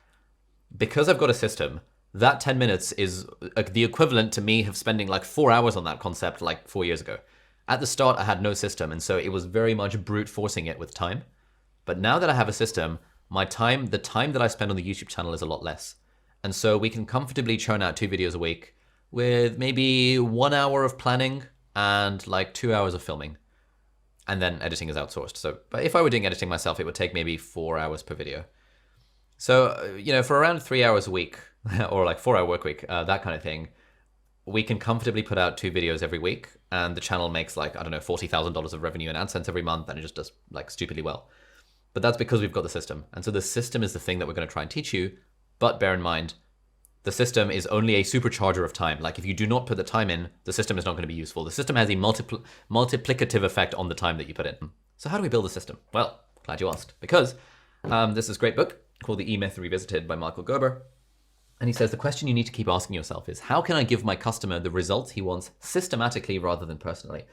because I've got a system, that 10 minutes is the equivalent to me of spending like 4 hours on that concept like 4 years ago. At the start, I had no system, and so it was very much brute forcing it with time. But now that I have a system, the time that I spend on the YouTube channel is a lot less. And so we can comfortably churn out 2 videos a week with maybe 1 hour of planning and like 2 hours of filming. And then editing is outsourced. So, but if I were doing editing myself, it would take maybe 4 hours per video. So, for around 3 hours a week or like 4 hour work week, that kind of thing, we can comfortably put out 2 videos every week. And the channel makes like, I don't know, $40,000 of revenue in AdSense every month. And it just does like stupidly well. But that's because we've got the system. And so the system is the thing that we're going to try and teach you. But bear in mind, the system is only a supercharger of time. Like if you do not put the time in, the system is not going to be useful. The system has a multiplicative effect on the time that you put in. So how do we build a system? Well, glad you asked. Because this is a great book called The E-Myth Revisited by Michael Gerber. And he says, the question you need to keep asking yourself is, how can I give my customer the results he wants systematically rather than personally?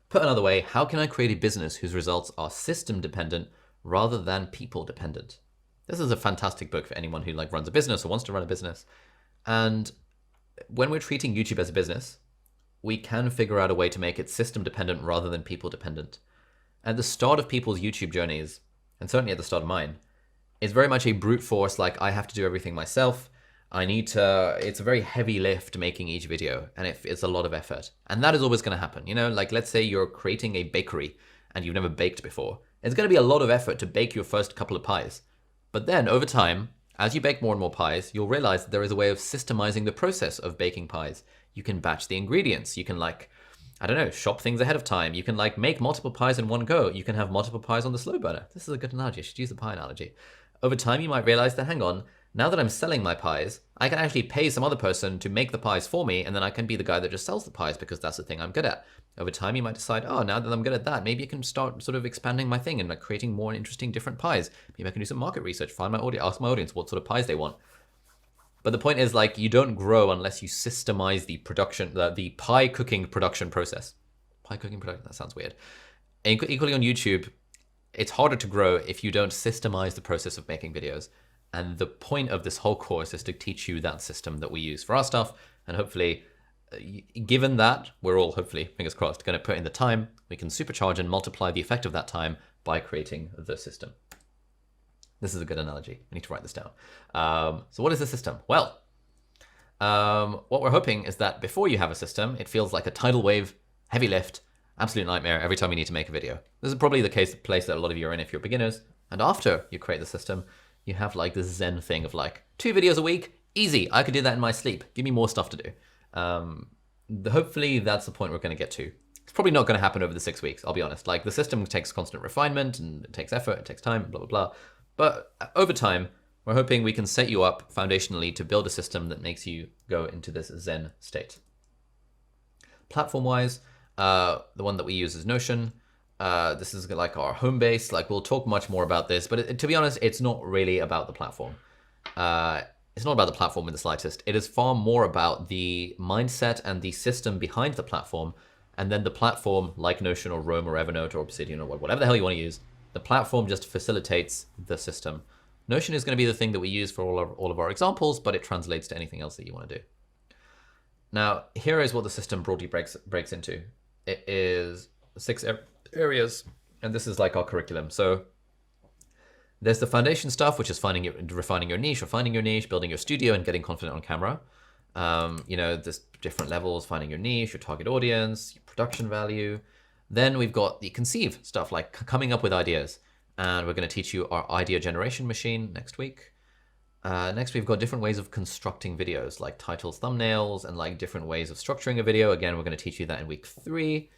Put another way, how can I create a business whose results are system dependent rather than people dependent? This is a fantastic book for anyone who like runs a business or wants to run a business. And when we're treating YouTube as a business, we can figure out a way to make it system dependent rather than people dependent. At the start of people's YouTube journeys, and certainly at the start of mine, it's very much a brute force, like I have to do everything myself. It's a very heavy lift making each video, and it's a lot of effort. And that is always going to happen. Like let's say you're creating a bakery and you've never baked before. It's going to be a lot of effort to bake your first couple of pies. But then over time, as you bake more and more pies, you'll realize that there is a way of systemizing the process of baking pies. You can batch the ingredients. You can shop things ahead of time. You can make multiple pies in one go. You can have multiple pies on the slow burner. This is a good analogy. I should use the pie analogy. Over time, you might realize that, hang on, now that I'm selling my pies, I can actually pay some other person to make the pies for me, and then I can be the guy that just sells the pies because that's the thing I'm good at. Over time, you might decide, oh, now that I'm good at that, maybe I can start sort of expanding my thing and creating more interesting different pies. Maybe I can do some market research, find my audience, ask my audience what sort of pies they want. But the point is, you don't grow unless you systemize the production, the pie cooking production process. Pie cooking production, that sounds weird. And equally on YouTube, it's harder to grow if you don't systemize the process of making videos. And the point of this whole course is to teach you that system that we use for our stuff. And hopefully, given that, we're all hopefully, fingers crossed, going to put in the time, we can supercharge and multiply the effect of that time by creating the system. This is a good analogy. I need to write this down. So what is the system? Well, what we're hoping is that before you have a system, it feels like a tidal wave, heavy lift, absolute nightmare every time you need to make a video. This is probably the place that a lot of you are in if you're beginners. And after you create the system, you have like this Zen thing of like 2 videos a week, easy. I could do that in my sleep. Give me more stuff to do. Hopefully that's the point we're going to get to. It's probably not going to happen over the 6 weeks, I'll be honest. Like the system takes constant refinement and it takes effort, it takes time, blah, blah, blah. But over time, we're hoping we can set you up foundationally to build a system that makes you go into this Zen state. Platform-wise, the one that we use is Notion. This is like our home base. Like we'll talk much more about this, but to be honest, it's not really about the platform. It's not about the platform in the slightest. It is far more about the mindset and the system behind the platform. And then the platform, like Notion or Roam or Evernote or Obsidian or whatever the hell you want to use, the platform just facilitates the system. Notion is going to be the thing that we use for all of our examples, but it translates to anything else that you want to do. Now, here is what the system broadly breaks into. It is 6 areas, and this is like our curriculum. So there's the foundation stuff, which is refining your niche, building your studio, and getting confident on camera. There's different levels, finding your niche, your target audience, your production value. Then we've got the conceive stuff, like coming up with ideas. And we're going to teach you our idea generation machine next week. Next, we've got different ways of constructing videos, like titles, thumbnails, and like different ways of structuring a video. Again, we're going to teach you that in week 3.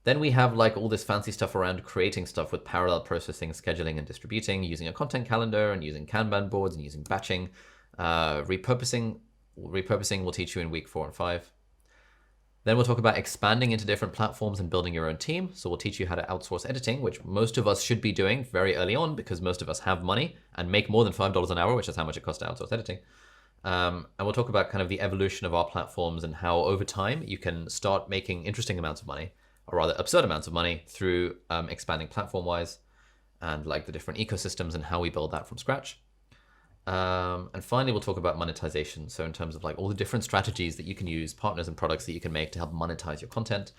Then we have like all this fancy stuff around creating stuff with parallel processing, scheduling, and distributing, using a content calendar and using Kanban boards and using batching. Repurposing we'll teach you in week 4 and 5. Then we'll talk about expanding into different platforms and building your own team. So we'll teach you how to outsource editing, which most of us should be doing very early on because most of us have money and make more than $5 an hour, which is how much it costs to outsource editing. And we'll talk about kind of the evolution of our platforms and how over time you can start making interesting amounts of money, or rather absurd amounts of money through expanding platform-wise and like the different ecosystems and how we build that from scratch. And finally, we'll talk about monetization. So in terms of like all the different strategies that you can use, partners and products that you can make to help monetize your content,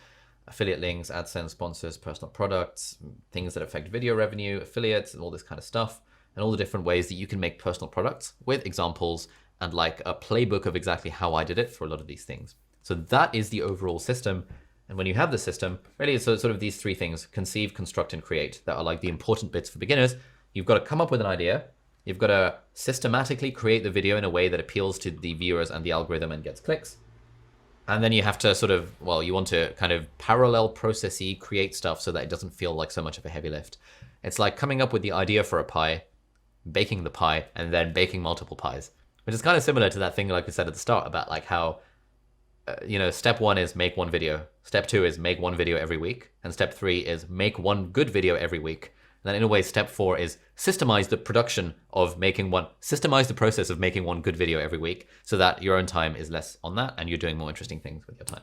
affiliate links, AdSense, sponsors, personal products, things that affect video revenue, affiliates, and all this kind of stuff, and all the different ways that you can make personal products with examples and like a playbook of exactly how I did it for a lot of these things. So that is the overall system. And when you have the system, really it's sort of these 3 things: conceive, construct, and create, that are like the important bits for beginners. You've got to come up with an idea. You've got to systematically create the video in a way that appeals to the viewers and the algorithm and gets clicks. And then you have to you want to kind of parallel processy create stuff so that it doesn't feel like so much of a heavy lift. It's like coming up with the idea for a pie, baking the pie, and then baking multiple pies, which is kind of similar to that thing like we said at the start about like how, step 1 is make 1 video. Step 2 is make 1 video every week. And step 3 is make 1 good video every week. And then in a way, step 4 is systemize the process of making 1 good video every week so that your own time is less on that and you're doing more interesting things with your time.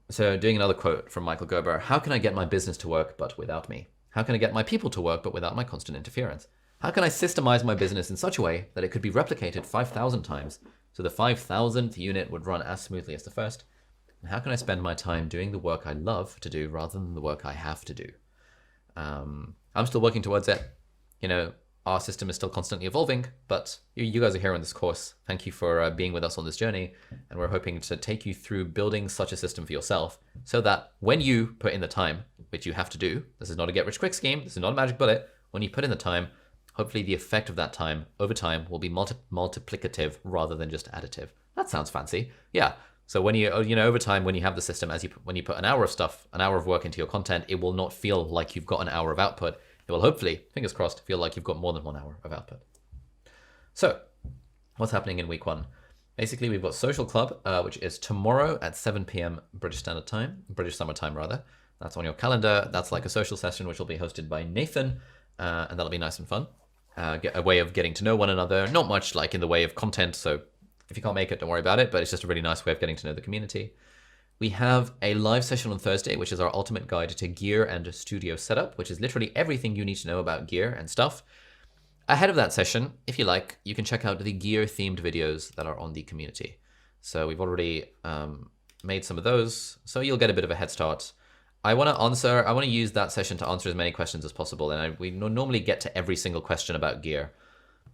So doing another quote from Michael Gerber: how can I get my business to work but without me? How can I get my people to work but without my constant interference? How can I systemize my business in such a way that it could be replicated 5,000 times so the 5,000th unit would run as smoothly as the first? And how can I spend my time doing the work I love to do rather than the work I have to do? I'm still working towards it. Our system is still constantly evolving, but you guys are here on this course. Thank you for being with us on this journey. And we're hoping to take you through building such a system for yourself so that when you put in the time, which you have to do, this is not a get rich quick scheme, this is not a magic bullet. When you put in the time, hopefully the effect of that time over time will be multiplicative rather than just additive. That sounds fancy. Yeah. So when over time, when you have the system, when you put an hour of work into your content, it will not feel like you've got an hour of output. It will hopefully, fingers crossed, feel like you've got more than 1 hour of output. So what's happening in week 1? Basically, we've got Social Club, which is tomorrow at 7 p.m. British Summer Time rather. That's on your calendar. That's like a social session, which will be hosted by Nathan, and that'll be nice and fun. Get a way of getting to know one another. Not much like in the way of content, so if you can't make it, don't worry about it, but it's just a really nice way of getting to know the community. We have a live session on Thursday, which is our ultimate guide to gear and studio setup, which is literally everything you need to know about gear and stuff. Ahead of that session, if you like, you can check out the gear-themed videos that are on the community. So we've already made some of those, so you'll get a bit of a head start. I want to use that session to answer as many questions as possible, and we normally get to every single question about gear.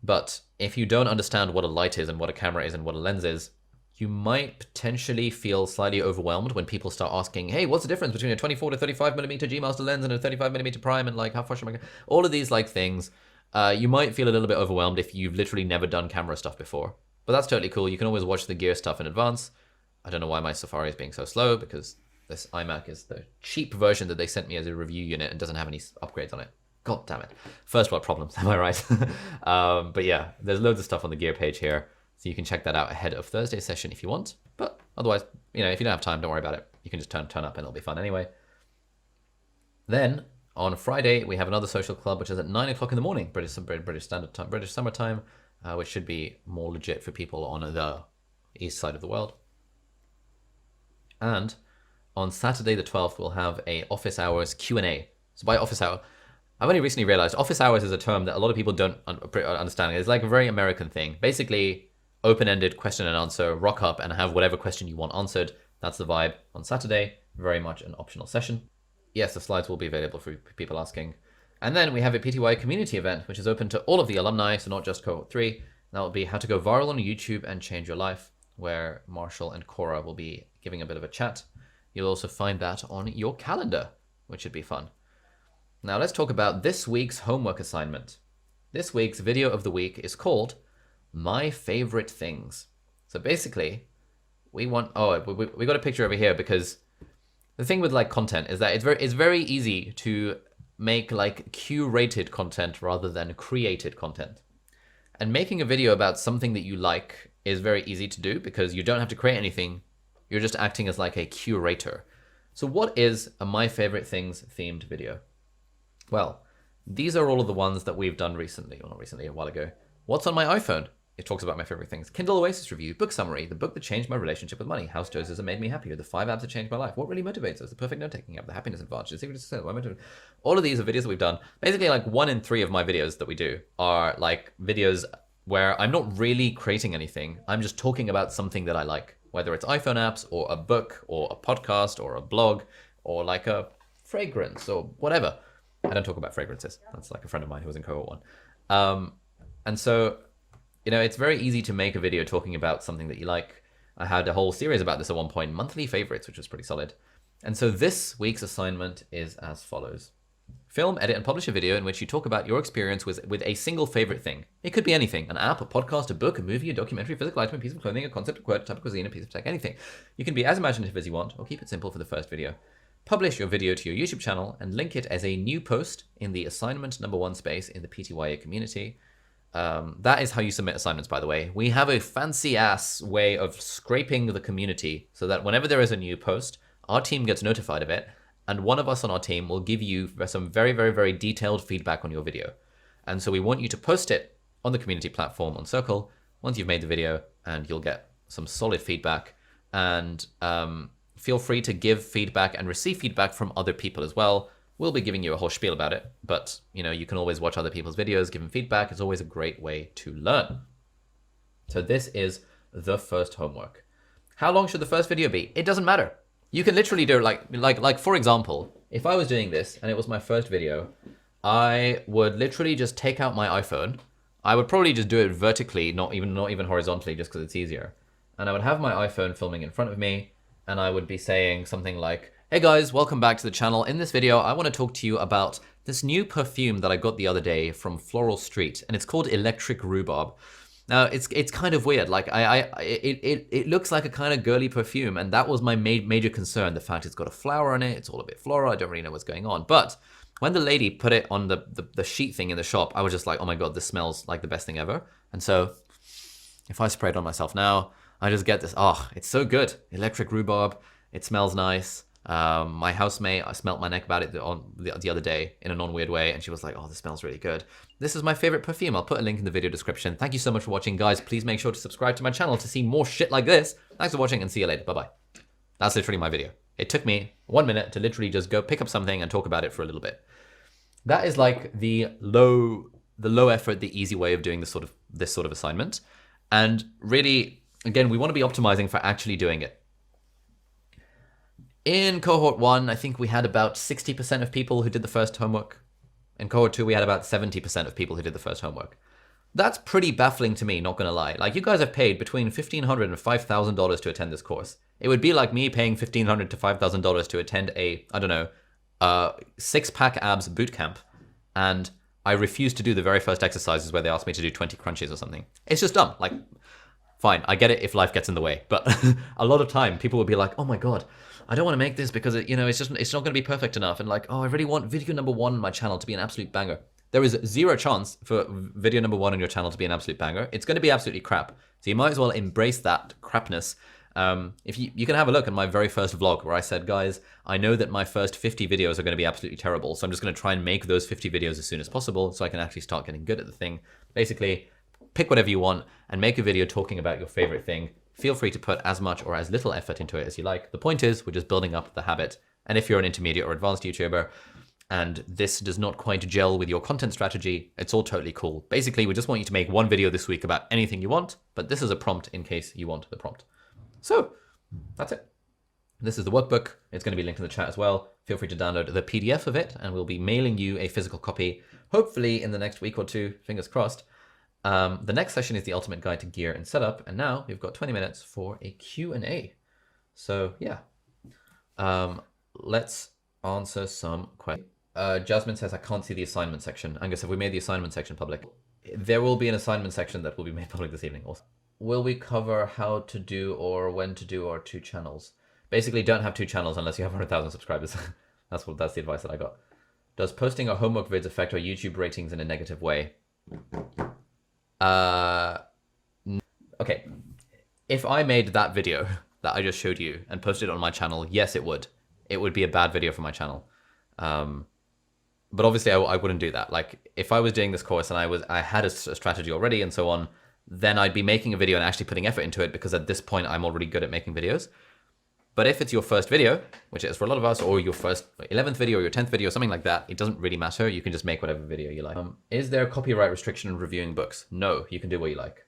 But if you don't understand what a light is and what a camera is and what a lens is, you might potentially feel slightly overwhelmed when people start asking, hey, what's the difference between a 24 to 35mm G Master lens and a 35mm prime, and like how far should I go? All of these like things. You might feel a little bit overwhelmed if you've literally never done camera stuff before. But that's totally cool. You can always watch the gear stuff in advance. I don't know why my Safari is being so slow, because this iMac is the cheap version that they sent me as a review unit and doesn't have any upgrades on it. God damn it. First world problems, am I right? But yeah, there's loads of stuff on the gear page here. So you can check that out ahead of Thursday's session if you want. But otherwise, you know, if you don't have time, don't worry about it. You can just turn up and it'll be fun anyway. Then on Friday, we have another social club, which is at 9 o'clock in the morning, British Standard Time, British Summer Time, which should be more legit for people on the east side of the world. And on Saturday the 12th, we'll have a office hours Q&A. So by office hour, I've only recently realized office hours is a term that a lot of people don't understand. It's like a very American thing. Basically, open-ended question and answer, rock up and have whatever question you want answered. That's the vibe on Saturday. Very much an optional session. Yes, the slides will be available for people asking. And then we have a PTY community event, which is open to all of the alumni, so not just cohort 3. That will be how to go viral on YouTube and change your life, where Marshall and Cora will be giving a bit of a chat. You'll also find that on your calendar, which should be fun. Now let's talk about this week's homework assignment. This week's video of the week is called My Favorite Things. So basically, we got a picture over here because the thing with like content is that it's very easy to make like curated content rather than created content. And making a video about something that you like is very easy to do because you don't have to create anything. You're just acting as like a curator. So what is a My Favorite Things themed video? Well, these are all of the ones that we've done recently, or not recently, a while ago. What's on my iPhone? It talks about my favorite things. Kindle Oasis review, book summary, the book that changed my relationship with money, house doses that made me happier, the 5 apps that changed my life, what really motivates us, the perfect note-taking app, the happiness advantage, the secret to success, why motivate. All of these are videos that we've done. Basically, like 1 in 3 of my videos that we do are like videos where I'm not really creating anything. I'm just talking about something that I like, whether it's iPhone apps or a book or a podcast or a blog or like a fragrance or whatever. I don't talk about fragrances. That's like a friend of mine who was in cohort 1. And so, you know, it's very easy to make a video talking about something that you like. I had a whole series about this at one point, monthly favorites, which was pretty solid. And so this week's assignment is as follows. Film, edit, and publish a video in which you talk about your experience with a single favorite thing. It could be anything, an app, a podcast, a book, a movie, a documentary, a physical item, a piece of clothing, a concept, a quote, a type of cuisine, a piece of tech, anything. You can be as imaginative as you want, or keep it simple for the first video. Publish your video to your YouTube channel and link it as a new post in the assignment #1 space in the PTYA community. That is how you submit assignments, by the way. We have a fancy ass way of scraping the community so that whenever there is a new post, our team gets notified of it, and one of us on our team will give you some very, very, very detailed feedback on your video. And so we want you to post it on the community platform on Circle once you've made the video, and you'll get some solid feedback. And feel free to give feedback and receive feedback from other people as well. We'll be giving you a whole spiel about it, but you know, you can always watch other people's videos, give them feedback. It's always a great way to learn. So this is the first homework. How long should the first video be? It doesn't matter. You can literally do like for example, if I was doing this and it was my first video, I would literally just take out my iPhone. I would probably just do it vertically, not even horizontally, just because it's easier. And I would have my iPhone filming in front of me, and I would be saying something like, hey guys, welcome back to the channel. In this video, I want to talk to you about this new perfume that I got the other day from Floral Street, and it's called Electric Rhubarb. Now, it's kind of weird. Like it looks like a kind of girly perfume, and that was my major concern. The fact it's got a flower on it, it's all a bit floral. I don't really know what's going on. But when the lady put it on the sheet thing in the shop, I was just like, oh my god, this smells like the best thing ever. And so, if I spray it on myself now, I just get this. Oh, it's so good. Electric Rhubarb. It smells nice. My housemate, I smelt my neck about it the other day in a non-weird way, and she was like, oh, this smells really good. This is my favorite perfume. I'll put a link in the video description. Thank you so much for watching, guys. Please make sure to subscribe to my channel to see more shit like this. Thanks for watching, and see you later. Bye-bye. That's literally my video. It took me 1 minute to literally just go pick up something and talk about it for a little bit. That is like the low effort, the easy way of doing this sort of assignment. And really, again, we want to be optimizing for actually doing it. In cohort 1, I think we had about 60% of people who did the first homework. In cohort 2, we had about 70% of people who did the first homework. That's pretty baffling to me, not gonna lie. Like, you guys have paid between $1,500 and $5,000 to attend this course. It would be like me paying $1,500 to $5,000 to attend a, I don't know, 6-pack abs bootcamp. And I refuse to do the very first exercises where they ask me to do 20 crunches or something. It's just dumb. Like, fine, I get it if life gets in the way, but a lot of time people will be like, oh my God, I don't want to make this because it's not going to be perfect enough. And like, oh, I really want video number 1 on my channel to be an absolute banger. There is zero chance for video number 1 on your channel to be an absolute banger. It's going to be absolutely crap. So you might as well embrace that crapness. If you can have a look at my very first vlog where I said, guys, I know that my first 50 videos are going to be absolutely terrible. So I'm just going to try and make those 50 videos as soon as possible so I can actually start getting good at the thing. Basically, pick whatever you want and make a video talking about your favorite thing. Feel free to put as much or as little effort into it as you like. The point is, we're just building up the habit. And if you're an intermediate or advanced YouTuber and this does not quite gel with your content strategy, it's all totally cool. Basically, we just want you to make one video this week about anything you want, but this is a prompt in case you want the prompt. So that's it. This is the workbook. It's going to be linked in the chat as well. Feel free to download the PDF of it, and we'll be mailing you a physical copy, hopefully in the next week or 2, fingers crossed. The next session is the ultimate guide to gear and setup, and now we've got 20 minutes for a Q&A. So yeah, let's answer some questions. Jasmine says, I can't see the assignment section. Angus, have we made the assignment section public? There will be an assignment section that will be made public this evening also. Will we cover how to do or when to do our 2 channels? Basically, don't have 2 channels unless you have 100,000 subscribers. That's the advice that I got. Does posting our homework vids affect our YouTube ratings in a negative way? Okay. If I made that video that I just showed you and posted it on my channel, yes, it would. It would be a bad video for my channel. But obviously, I wouldn't do that. Like, if I was doing this course and I had a strategy already and so on, then I'd be making a video and actually putting effort into it because at this point, I'm already good at making videos. But if it's your first video, which it is for a lot of us, or your first 11th video or your 10th video, something like that, it doesn't really matter. You can just make whatever video you like. Is there a copyright restriction in reviewing books? No, you can do what you like.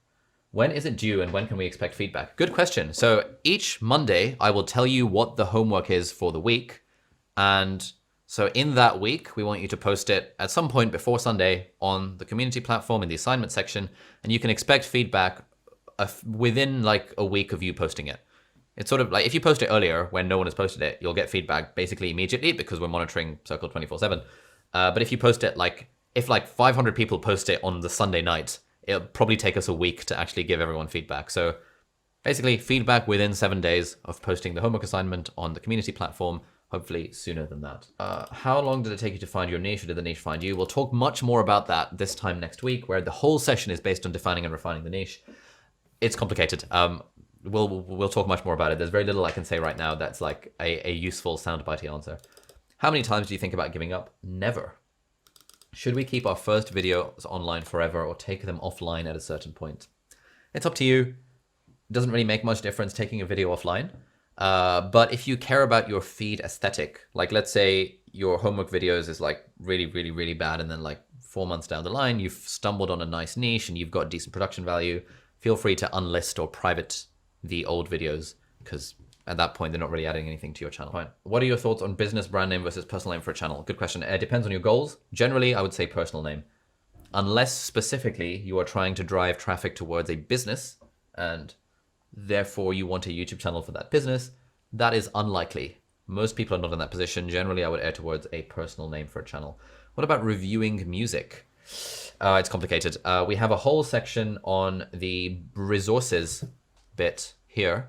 When is it due and when can we expect feedback? Good question. So each Monday, I will tell you what the homework is for the week. And so in that week, we want you to post it at some point before Sunday on the community platform in the assignment section. And you can expect feedback within like a week of you posting it. It's sort of like if you post it earlier when no one has posted it, you'll get feedback basically immediately because we're monitoring Circle 24/7. But if you post it if 500 people post it on the Sunday night, it'll probably take us a week to actually give everyone feedback. So basically feedback within 7 days of posting the homework assignment on the community platform, hopefully sooner than that. How long did it take you to find your niche or did the niche find you? We'll talk much more about that this time next week where the whole session is based on defining and refining the niche. It's complicated. We'll talk much more about it. There's very little I can say right now that's like a useful soundbite answer. How many times do you think about giving up? Never. Should we keep our first videos online forever or take them offline at a certain point? It's up to you. It doesn't really make much difference taking a video offline. But if you care about your feed aesthetic, like let's say your homework videos is like really, really, really bad. And then like 4 months down the line, you've stumbled on a nice niche and you've got decent production value. Feel free to unlist or private the old videos because at that point, they're not really adding anything to your channel. Fine. What are your thoughts on business brand name versus personal name for a channel? Good question. It depends on your goals. Generally, I would say personal name. Unless specifically you are trying to drive traffic towards a business and therefore you want a YouTube channel for that business, that is unlikely. Most people are not in that position. Generally, I would err towards a personal name for a channel. What about reviewing music? It's complicated. We have a whole section on the resources bit here.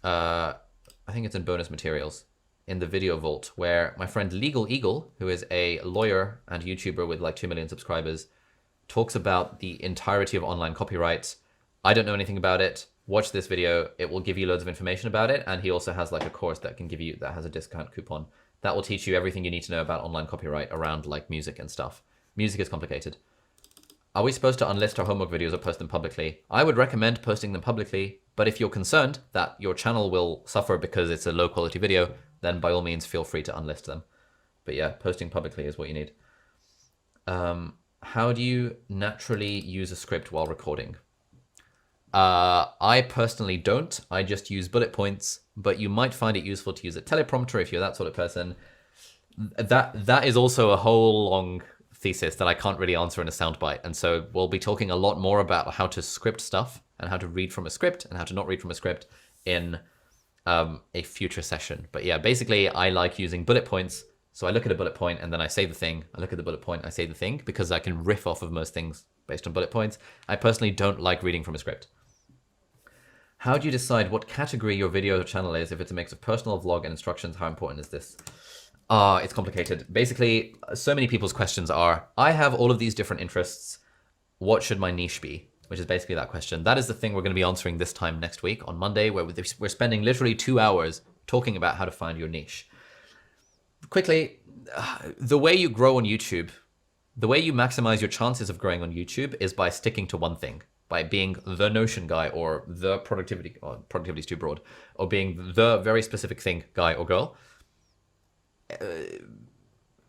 I think it's in bonus materials in the video vault where my friend Legal Eagle, who is a lawyer and YouTuber with like 2 million subscribers, talks about the entirety of online copyright. I don't know anything about it. Watch this video. It will give you loads of information about it. And he also has like a course that has a discount coupon that will teach you everything you need to know about online copyright around like music and stuff. Music is complicated. Are we supposed to unlist our homework videos or post them publicly? I would recommend posting them publicly, but if you're concerned that your channel will suffer because it's a low quality video, then by all means feel free to unlist them. But yeah, posting publicly is what you need. How do you naturally use a script while recording? I personally don't. I just use bullet points, but you might find it useful to use a teleprompter if you're that sort of person. That is also a whole long thesis that I can't really answer in a soundbite. And so we'll be talking a lot more about how to script stuff and how to read from a script and how to not read from a script in a future session. But yeah, basically I like using bullet points So I look at a bullet point and then I say the thing. I look at the bullet point, I say the thing, because I can riff off of most things based on bullet points. I personally don't like reading from a script. How do you decide what category your video channel is? If it's a mix of personal, vlog, and instructions, how important is this? It's complicated. Basically, so many people's questions are, I have all of these different interests. What should my niche be? Which is basically that question. That is the thing we're going to be answering this time next week on Monday, where we're spending literally 2 hours talking about how to find your niche. Quickly, the way you grow on YouTube, the way you maximize your chances of growing on YouTube is by sticking to one thing, by being the Notion guy or the productivity, or productivity is too broad, or being the very specific thing guy or girl.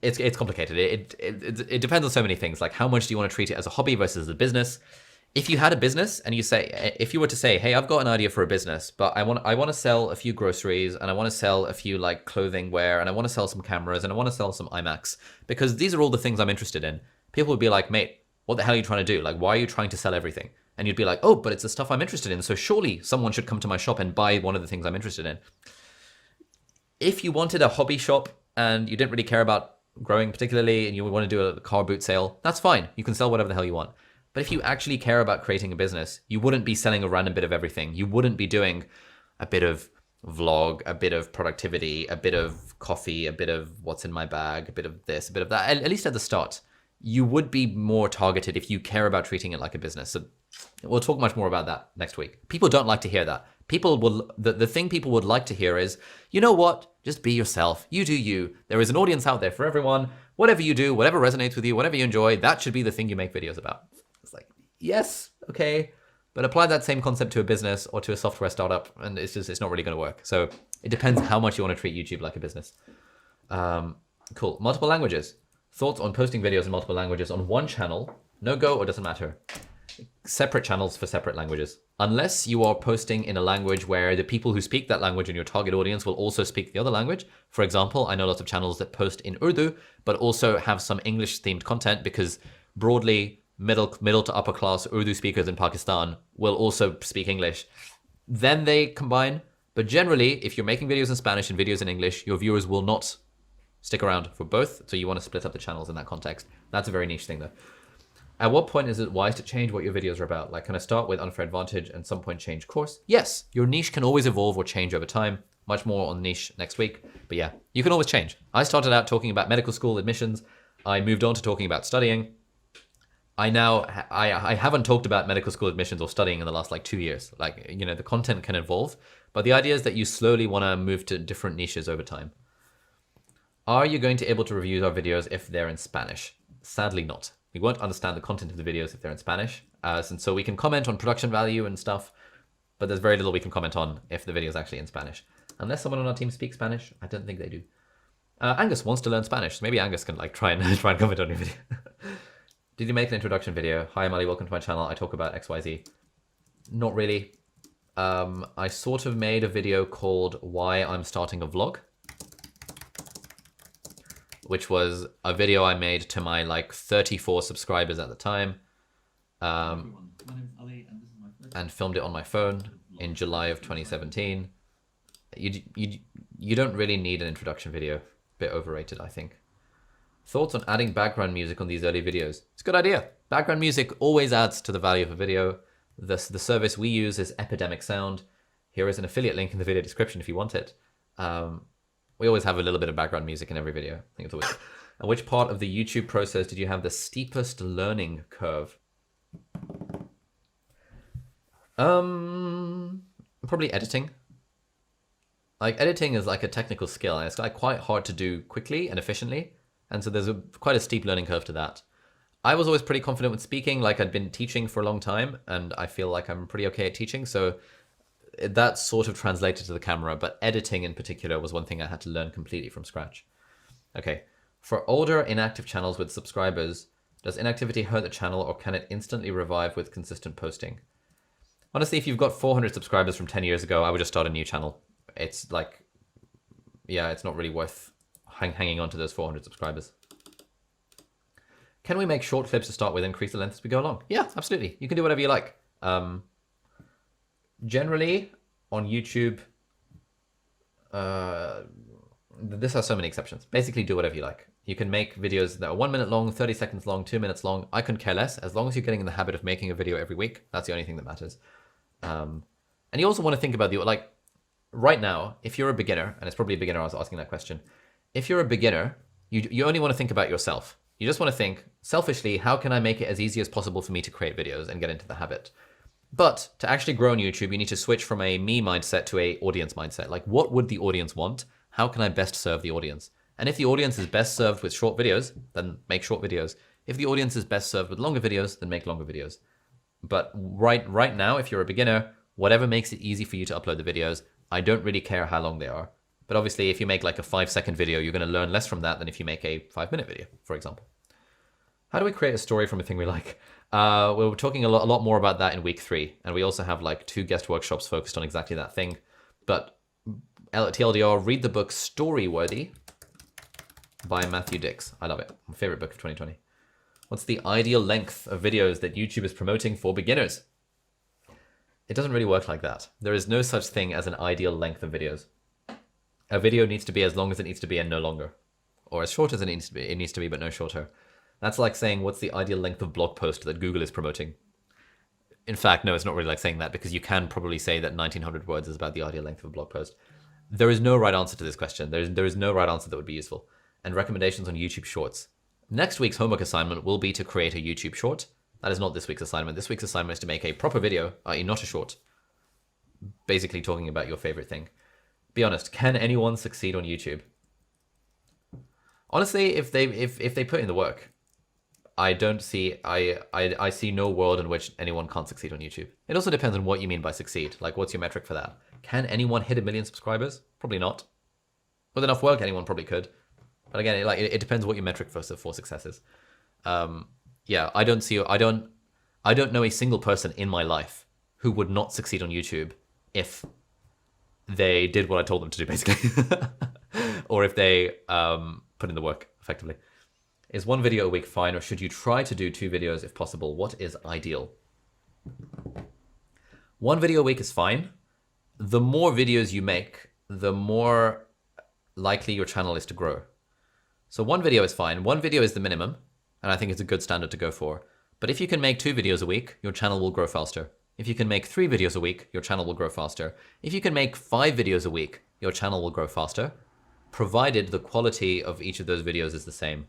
It's complicated. It depends on so many things, like how much do you want to treat it as a hobby versus a business. If you had a business and you say, if you were to say, hey, I've got an idea for a business, but I want to sell a few groceries and I want to sell a few like clothing wear and I want to sell some cameras and I want to sell some iMacs because these are all the things I'm interested in. People would be like, mate, what the hell are you trying to do? Like, why are you trying to sell everything? And you'd be like, oh, but it's the stuff I'm interested in. So surely someone should come to my shop and buy one of the things I'm interested in. If you wanted a hobby shop and you didn't really care about growing particularly and you want to do a car boot sale, that's fine. You can sell whatever the hell you want. But if you actually care about creating a business, you wouldn't be selling a random bit of everything. You wouldn't be doing a bit of vlog, a bit of productivity, a bit of coffee, a bit of what's in my bag, a bit of this, a bit of that. At least at the start, you would be more targeted if you care about treating it like a business. So we'll talk much more about that next week. People don't like to hear that. People will, the thing people would like to hear is, you know what? Just be yourself. You do you. There is an audience out there for everyone. Whatever you do, whatever resonates with you, whatever you enjoy, that should be the thing you make videos about. It's like, yes, okay, but apply that same concept to a business or to a software startup, and it's not really going to work. So it depends how much you want to treat YouTube like a business. Cool. Multiple languages. Thoughts on posting videos in multiple languages on one channel? No go or doesn't matter? Separate channels for separate languages. Unless you are posting in a language where the people who speak that language in your target audience will also speak the other language. For example, I know lots of channels that post in Urdu, but also have some English themed content because broadly, middle to upper class Urdu speakers in Pakistan will also speak English. Then they combine. But generally, if you're making videos in Spanish and videos in English, your viewers will not stick around for both. So you want to split up the channels in that context. That's a very niche thing though. At what point is it wise to change what your videos are about? Like, can I start with unfair advantage and some point change course? Yes, your niche can always evolve or change over time. Much more on niche next week. But yeah, you can always change. I started out talking about medical school admissions. I moved on to talking about studying. I haven't talked about medical school admissions or studying in the last like 2 years. Like, you know, the content can evolve, but the idea is that you slowly want to move to different niches over time. Are you going to able to review our videos if they're in Spanish? Sadly not. We won't understand the content of the videos if they're in Spanish. And so we can comment on production value and stuff, but there's very little we can comment on if the video is actually in Spanish. Unless someone on our team speaks Spanish, I don't think they do. Angus wants to learn Spanish. So maybe Angus can like try and comment on your video. Did you make an introduction video? Hi, Amali, welcome to my channel. I talk about XYZ. Not really. I sort of made a video called Why I'm Starting a Vlog, which was a video I made to my like 34 subscribers at the time. My name's Ali, and this is my first and filmed it on my phone in July of 2017. You don't really need an introduction video. A bit overrated, I think. Thoughts on adding background music on these early videos? It's a good idea. Background music always adds to the value of a video. The service we use is Epidemic Sound. Here is an affiliate link in the video description if you want it. We always have a little bit of background music in every video. I think it's always. And which part of the YouTube process did you have the steepest learning curve? Probably editing. Like editing is like a technical skill and it's like quite hard to do quickly and efficiently. And so there's quite a steep learning curve to that. I was always pretty confident with speaking, like I'd been teaching for a long time and I feel like I'm pretty okay at teaching. So that sort of translated to the camera, but editing in particular was one thing I had to learn completely from scratch. Okay, for older inactive channels with subscribers, does inactivity hurt the channel or can it instantly revive with consistent posting? Honestly, if you've got 400 subscribers from 10 years ago, I would just start a new channel. It's like, yeah, it's not really worth hanging on to those 400 subscribers. Can we make short clips to start with, increase the length as we go along? Yeah, absolutely. You can do whatever you like. Generally, on YouTube, this has so many exceptions. Basically, do whatever you like. You can make videos that are 1 minute long, 30 seconds long, 2 minutes long. I couldn't care less. As long as you're getting in the habit of making a video every week, that's the only thing that matters. And you also want to think about like, right now, if you're a beginner, and it's probably a beginner I was asking that question. If you're a beginner, you only want to think about yourself. You just want to think, selfishly, how can I make it as easy as possible for me to create videos and get into the habit? But to actually grow on YouTube, you need to switch from a me mindset to a audience mindset. Like, what would the audience want? How can I best serve the audience? And if the audience is best served with short videos, then make short videos. If the audience is best served with longer videos, then make longer videos. But right now, if you're a beginner, whatever makes it easy for you to upload the videos, I don't really care how long they are. But obviously, if you make like a 5-second video, you're going to learn less from that than if you make a 5-minute video, for example. How do we create a story from a thing we like? We're talking a lot more about that in week 3. And we also have like 2 guest workshops focused on exactly that thing. But TLDR, read the book Storyworthy by Matthew Dix. I love it. My favorite book of 2020. What's the ideal length of videos that YouTube is promoting for beginners? It doesn't really work like that. There is no such thing as an ideal length of videos. A video needs to be as long as it needs to be and no longer. Or as short as it needs to be, but no shorter. That's like saying, what's the ideal length of blog post that Google is promoting? In fact, no, it's not really like saying that, because you can probably say that 1900 words is about the ideal length of a blog post. There is no right answer to this question. There is no right answer that would be useful. And recommendations on YouTube Shorts. Next week's homework assignment will be to create a YouTube short. That is not this week's assignment. This week's assignment is to make a proper video, i.e. not a short. Basically talking about your favorite thing. Be honest, can anyone succeed on YouTube? Honestly, if they put in the work, I see no world in which anyone can't succeed on YouTube. It also depends on what you mean by succeed. Like, what's your metric for that? Can anyone hit 1 million subscribers? Probably not. With enough work, anyone probably could. But again, it depends what your metric for success is. Yeah, I don't know a single person in my life who would not succeed on YouTube if they did what I told them to do, basically. Or if they put in the work, effectively. Is 1 video a week fine, or should you try to do 2 videos if possible? What is ideal? 1 video a week is fine. The more videos you make, the more likely your channel is to grow. So 1 video is fine. 1 video is the minimum, and I think it's a good standard to go for. But if you can make 2 videos a week, your channel will grow faster. If you can make 3 videos a week, your channel will grow faster. If you can make 5 videos a week, your channel will grow faster, provided the quality of each of those videos is the same.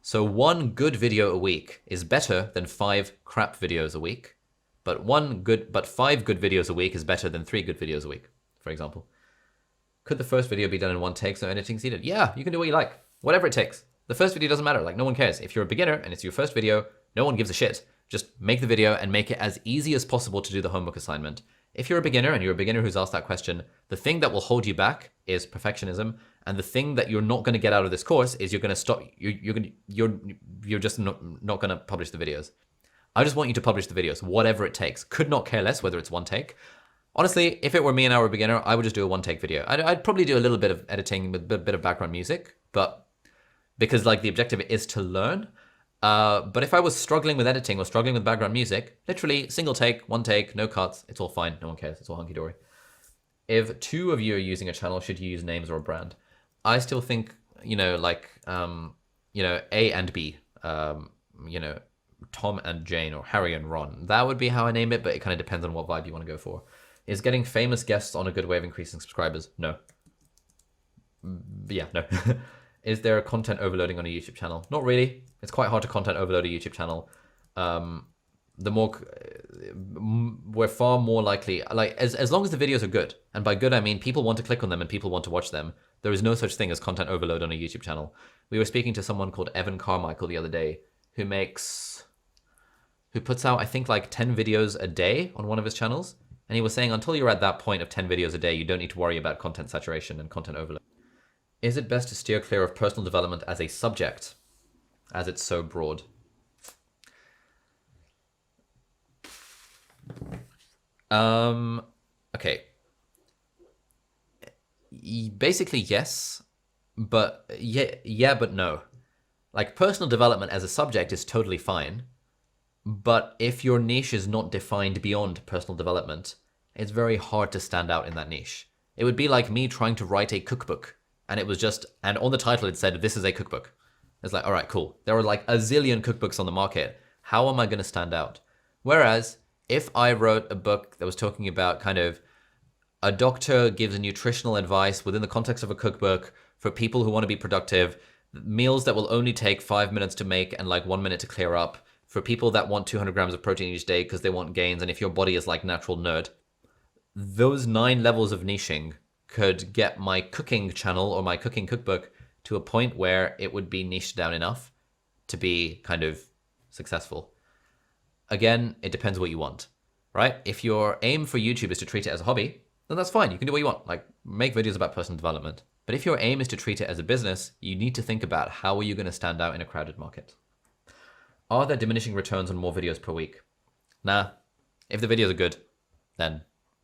So 1 good video a week is better than 5 crap videos a week, but 5 good videos a week is better than 3 good videos a week, for example. Could the first video be done in 1 take so editing's needed? Yeah, you can do what you like. Whatever it takes. The first video doesn't matter. Like, no one cares. If you're a beginner and it's your first video, no one gives a shit. Just make the video and make it as easy as possible to do the homework assignment. If you're a beginner and you're a beginner who's asked that question, the thing that will hold you back is perfectionism. And the thing that you're not going to get out of this course is you're going to stop. You're just not going to publish the videos. I just want you to publish the videos, whatever it takes. Could not care less whether it's 1 take. Honestly, if it were me and I were a beginner, I would just do a 1 take video. I'd probably do a little bit of editing with a bit of background music, but because like the objective is to learn. But if I was struggling with editing or struggling with background music, literally single take, 1 take, no cuts, it's all fine. No one cares. It's all hunky-dory. If 2 of you are using a channel, should you use names or a brand? I still think, like, A and B, Tom and Jane, or Harry and Ron. That would be how I name it, but it kind of depends on what vibe you want to go for. Is getting famous guests on a good way of increasing subscribers? No. Yeah, no. Is there content overloading on a YouTube channel? Not really. It's quite hard to content overload a YouTube channel. We're far more likely, like, as long as the videos are good, and by good I mean people want to click on them and people want to watch them, there is no such thing as content overload on a YouTube channel. We were speaking to someone called Evan Carmichael the other day, who puts out, I think, like 10 videos a day on one of his channels, and he was saying until you're at that point of 10 videos a day, you don't need to worry about content saturation and content overload. Is it best to steer clear of personal development as a subject, as it's so broad? Okay. Basically, yes, but yeah, but no. Like, personal development as a subject is totally fine, but if your niche is not defined beyond personal development, it's very hard to stand out in that niche. It would be like me trying to write a cookbook And it was just, and on the title it said, this is a cookbook. It's like, all right, cool. There are like a zillion cookbooks on the market. How am I going to stand out? Whereas if I wrote a book that was talking about kind of a doctor gives nutritional advice within the context of a cookbook for people who want to be productive, meals that will only take 5 minutes to make and like 1 minute to clear up, for people that want 200 grams of protein each day because they want gains, and if your body is like natural nerd, those 9 levels of niching could get my cooking channel or my cooking cookbook to a point where it would be niched down enough to be kind of successful. Again, it depends what you want, right? If your aim for YouTube is to treat it as a hobby, then that's fine. You can do what you want, like make videos about personal development. But if your aim is to treat it as a business, you need to think about how are you going to stand out in a crowded market. Are there diminishing returns on more videos per week? Nah. If the videos are good, then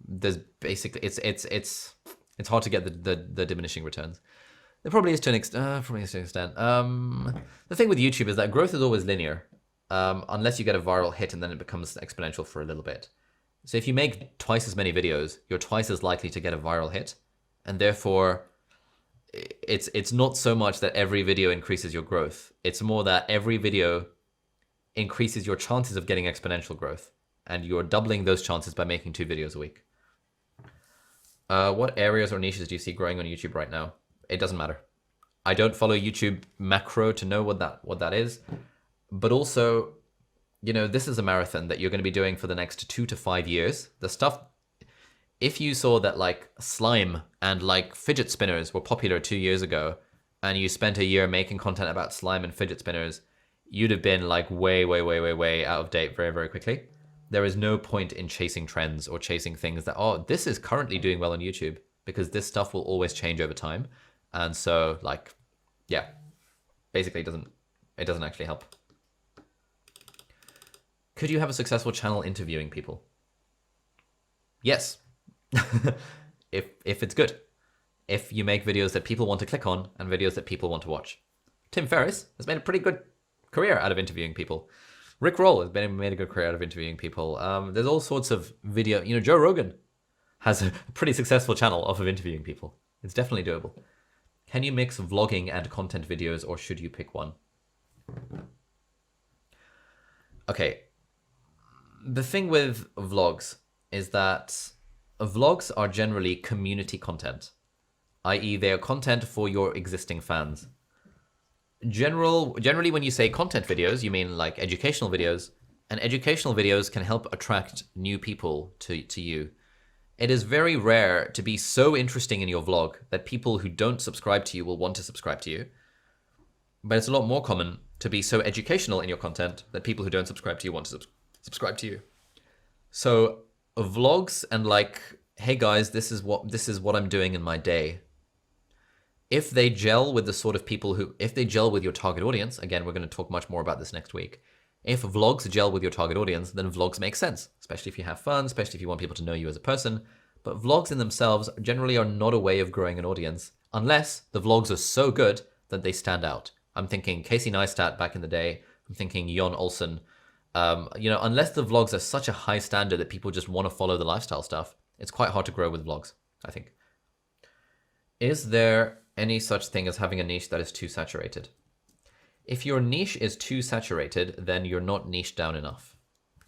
there's basically it's hard to get the diminishing returns. There probably is to an extent. The thing with YouTube is that growth is always linear, unless you get a viral hit and then it becomes exponential for a little bit. So if you make twice as many videos, you're twice as likely to get a viral hit, and therefore it's not so much that every video increases your growth. It's more that every video increases your chances of getting exponential growth, and you're doubling those chances by making 2 videos a week. What areas or niches do you see growing on YouTube right now? It doesn't matter. I don't follow YouTube macro to know what that is, but also, you know, this is a marathon that you're going to be doing for the next 2 to 5 years. The stuff, if you saw that like slime and like fidget spinners were popular 2 years ago, and you spent a year making content about slime and fidget spinners, you'd have been like way out of date very, very quickly. There is no point in chasing trends or chasing things that, oh, this is currently doing well on YouTube, because this stuff will always change over time. And so like, yeah, basically it doesn't actually help. Could you have a successful channel interviewing people? Yes. if it's good. If you make videos that people want to click on and videos that people want to watch. Tim Ferriss has made a pretty good career out of interviewing people. Rick Roll has made a good career out of interviewing people. There's all sorts of video. You know, Joe Rogan has a pretty successful channel off of interviewing people. It's definitely doable. Can you mix vlogging and content videos, or should you pick one? Okay. The thing with vlogs is that vlogs are generally community content, i.e. they are content for your existing fans. Generally, when you say content videos, you mean like educational videos, and educational videos can help attract new people to you. It is very rare to be so interesting in your vlog that people who don't subscribe to you will want to subscribe to you. But it's a lot more common to be so educational in your content that people who don't subscribe to you want to subscribe to you. So vlogs and like, hey guys, this is what I'm doing in my day. If they gel with the sort of people if they gel with your target audience, again, we're going to talk much more about this next week. If vlogs gel with your target audience, then vlogs make sense, especially if you have fun, especially if you want people to know you as a person. But vlogs in themselves generally are not a way of growing an audience, unless the vlogs are so good that they stand out. I'm thinking Casey Neistat back in the day. I'm thinking Jon Olsen. Unless the vlogs are such a high standard that people just want to follow the lifestyle stuff, it's quite hard to grow with vlogs, I think. Is there any such thing as having a niche that is too saturated? If your niche is too saturated, then you're not niched down enough.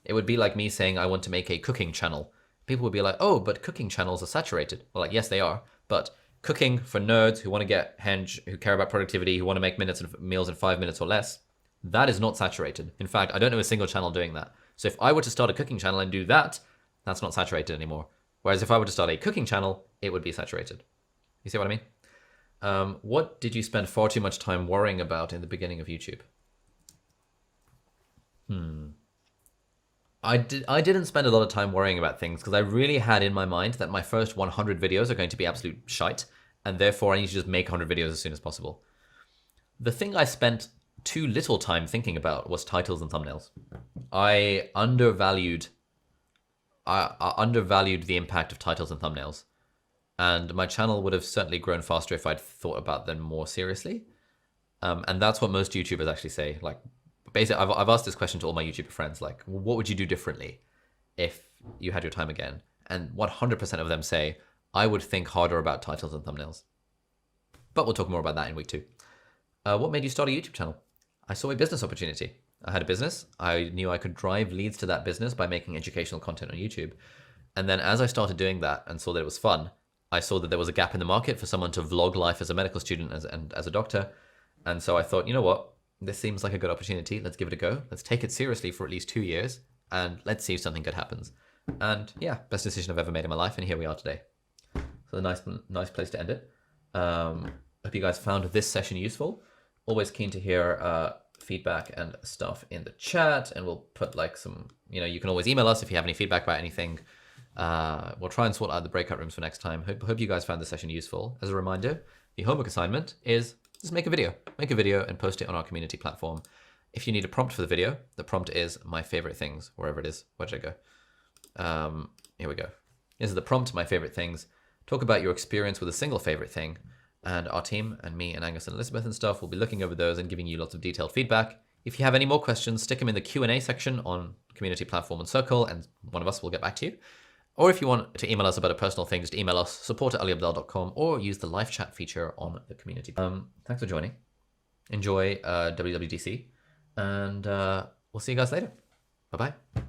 It would be like me saying I want to make a cooking channel. People would be like, oh, but cooking channels are saturated. Well, like, yes, they are. But cooking for nerds who want to get henge, who care about productivity, who want to make meals in 5 minutes or less, that is not saturated. In fact, I don't know a single channel doing that. So if I were to start a cooking channel and do that, that's not saturated anymore. Whereas if I were to start a cooking channel, it would be saturated. You see what I mean? What did you spend far too much time worrying about in the beginning of YouTube? I didn't spend a lot of time worrying about things because I really had in my mind that my first 100 videos are going to be absolute shite, and therefore I need to just make 100 videos as soon as possible. The thing I spent too little time thinking about was titles and thumbnails. I undervalued the impact of titles and thumbnails. And my channel would have certainly grown faster if I'd thought about them more seriously. And that's what most YouTubers actually say. Like, basically, I've asked this question to all my YouTuber friends, like, what would you do differently if you had your time again? And 100% of them say, I would think harder about titles and thumbnails. But we'll talk more about that in week 2. What made you start a YouTube channel? I saw a business opportunity. I had a business. I knew I could drive leads to that business by making educational content on YouTube. And then as I started doing that and saw that it was fun, I saw that there was a gap in the market for someone to vlog life as a medical student and as a doctor. And so I thought, you know what? This seems like a good opportunity. Let's give it a go. Let's take it seriously for at least 2 years and let's see if something good happens. And yeah, best decision I've ever made in my life. And here we are today. So a nice place to end it. Hope you guys found this session useful. Always keen to hear feedback and stuff in the chat, and we'll put like some, you can always email us if you have any feedback about anything. We'll try and sort out the breakout rooms for next time. Hope you guys found this session useful. As a reminder, the homework assignment is just make a video and post it on our community platform. If you need a prompt for the video, the prompt is my favorite things, wherever it is. Where did I go? Here we go. This is the prompt, my favorite things. Talk about your experience with a single favorite thing. And our team and me and Angus and Elizabeth and stuff will be looking over those and giving you lots of detailed feedback. If you have any more questions, stick them in the Q&A section on community platform and Circle, and one of us will get back to you. Or if you want to email us about a personal thing, just email us, support@aliabdal.com, or use the live chat feature on the community. Thanks for joining. Enjoy WWDC, and we'll see you guys later. Bye-bye.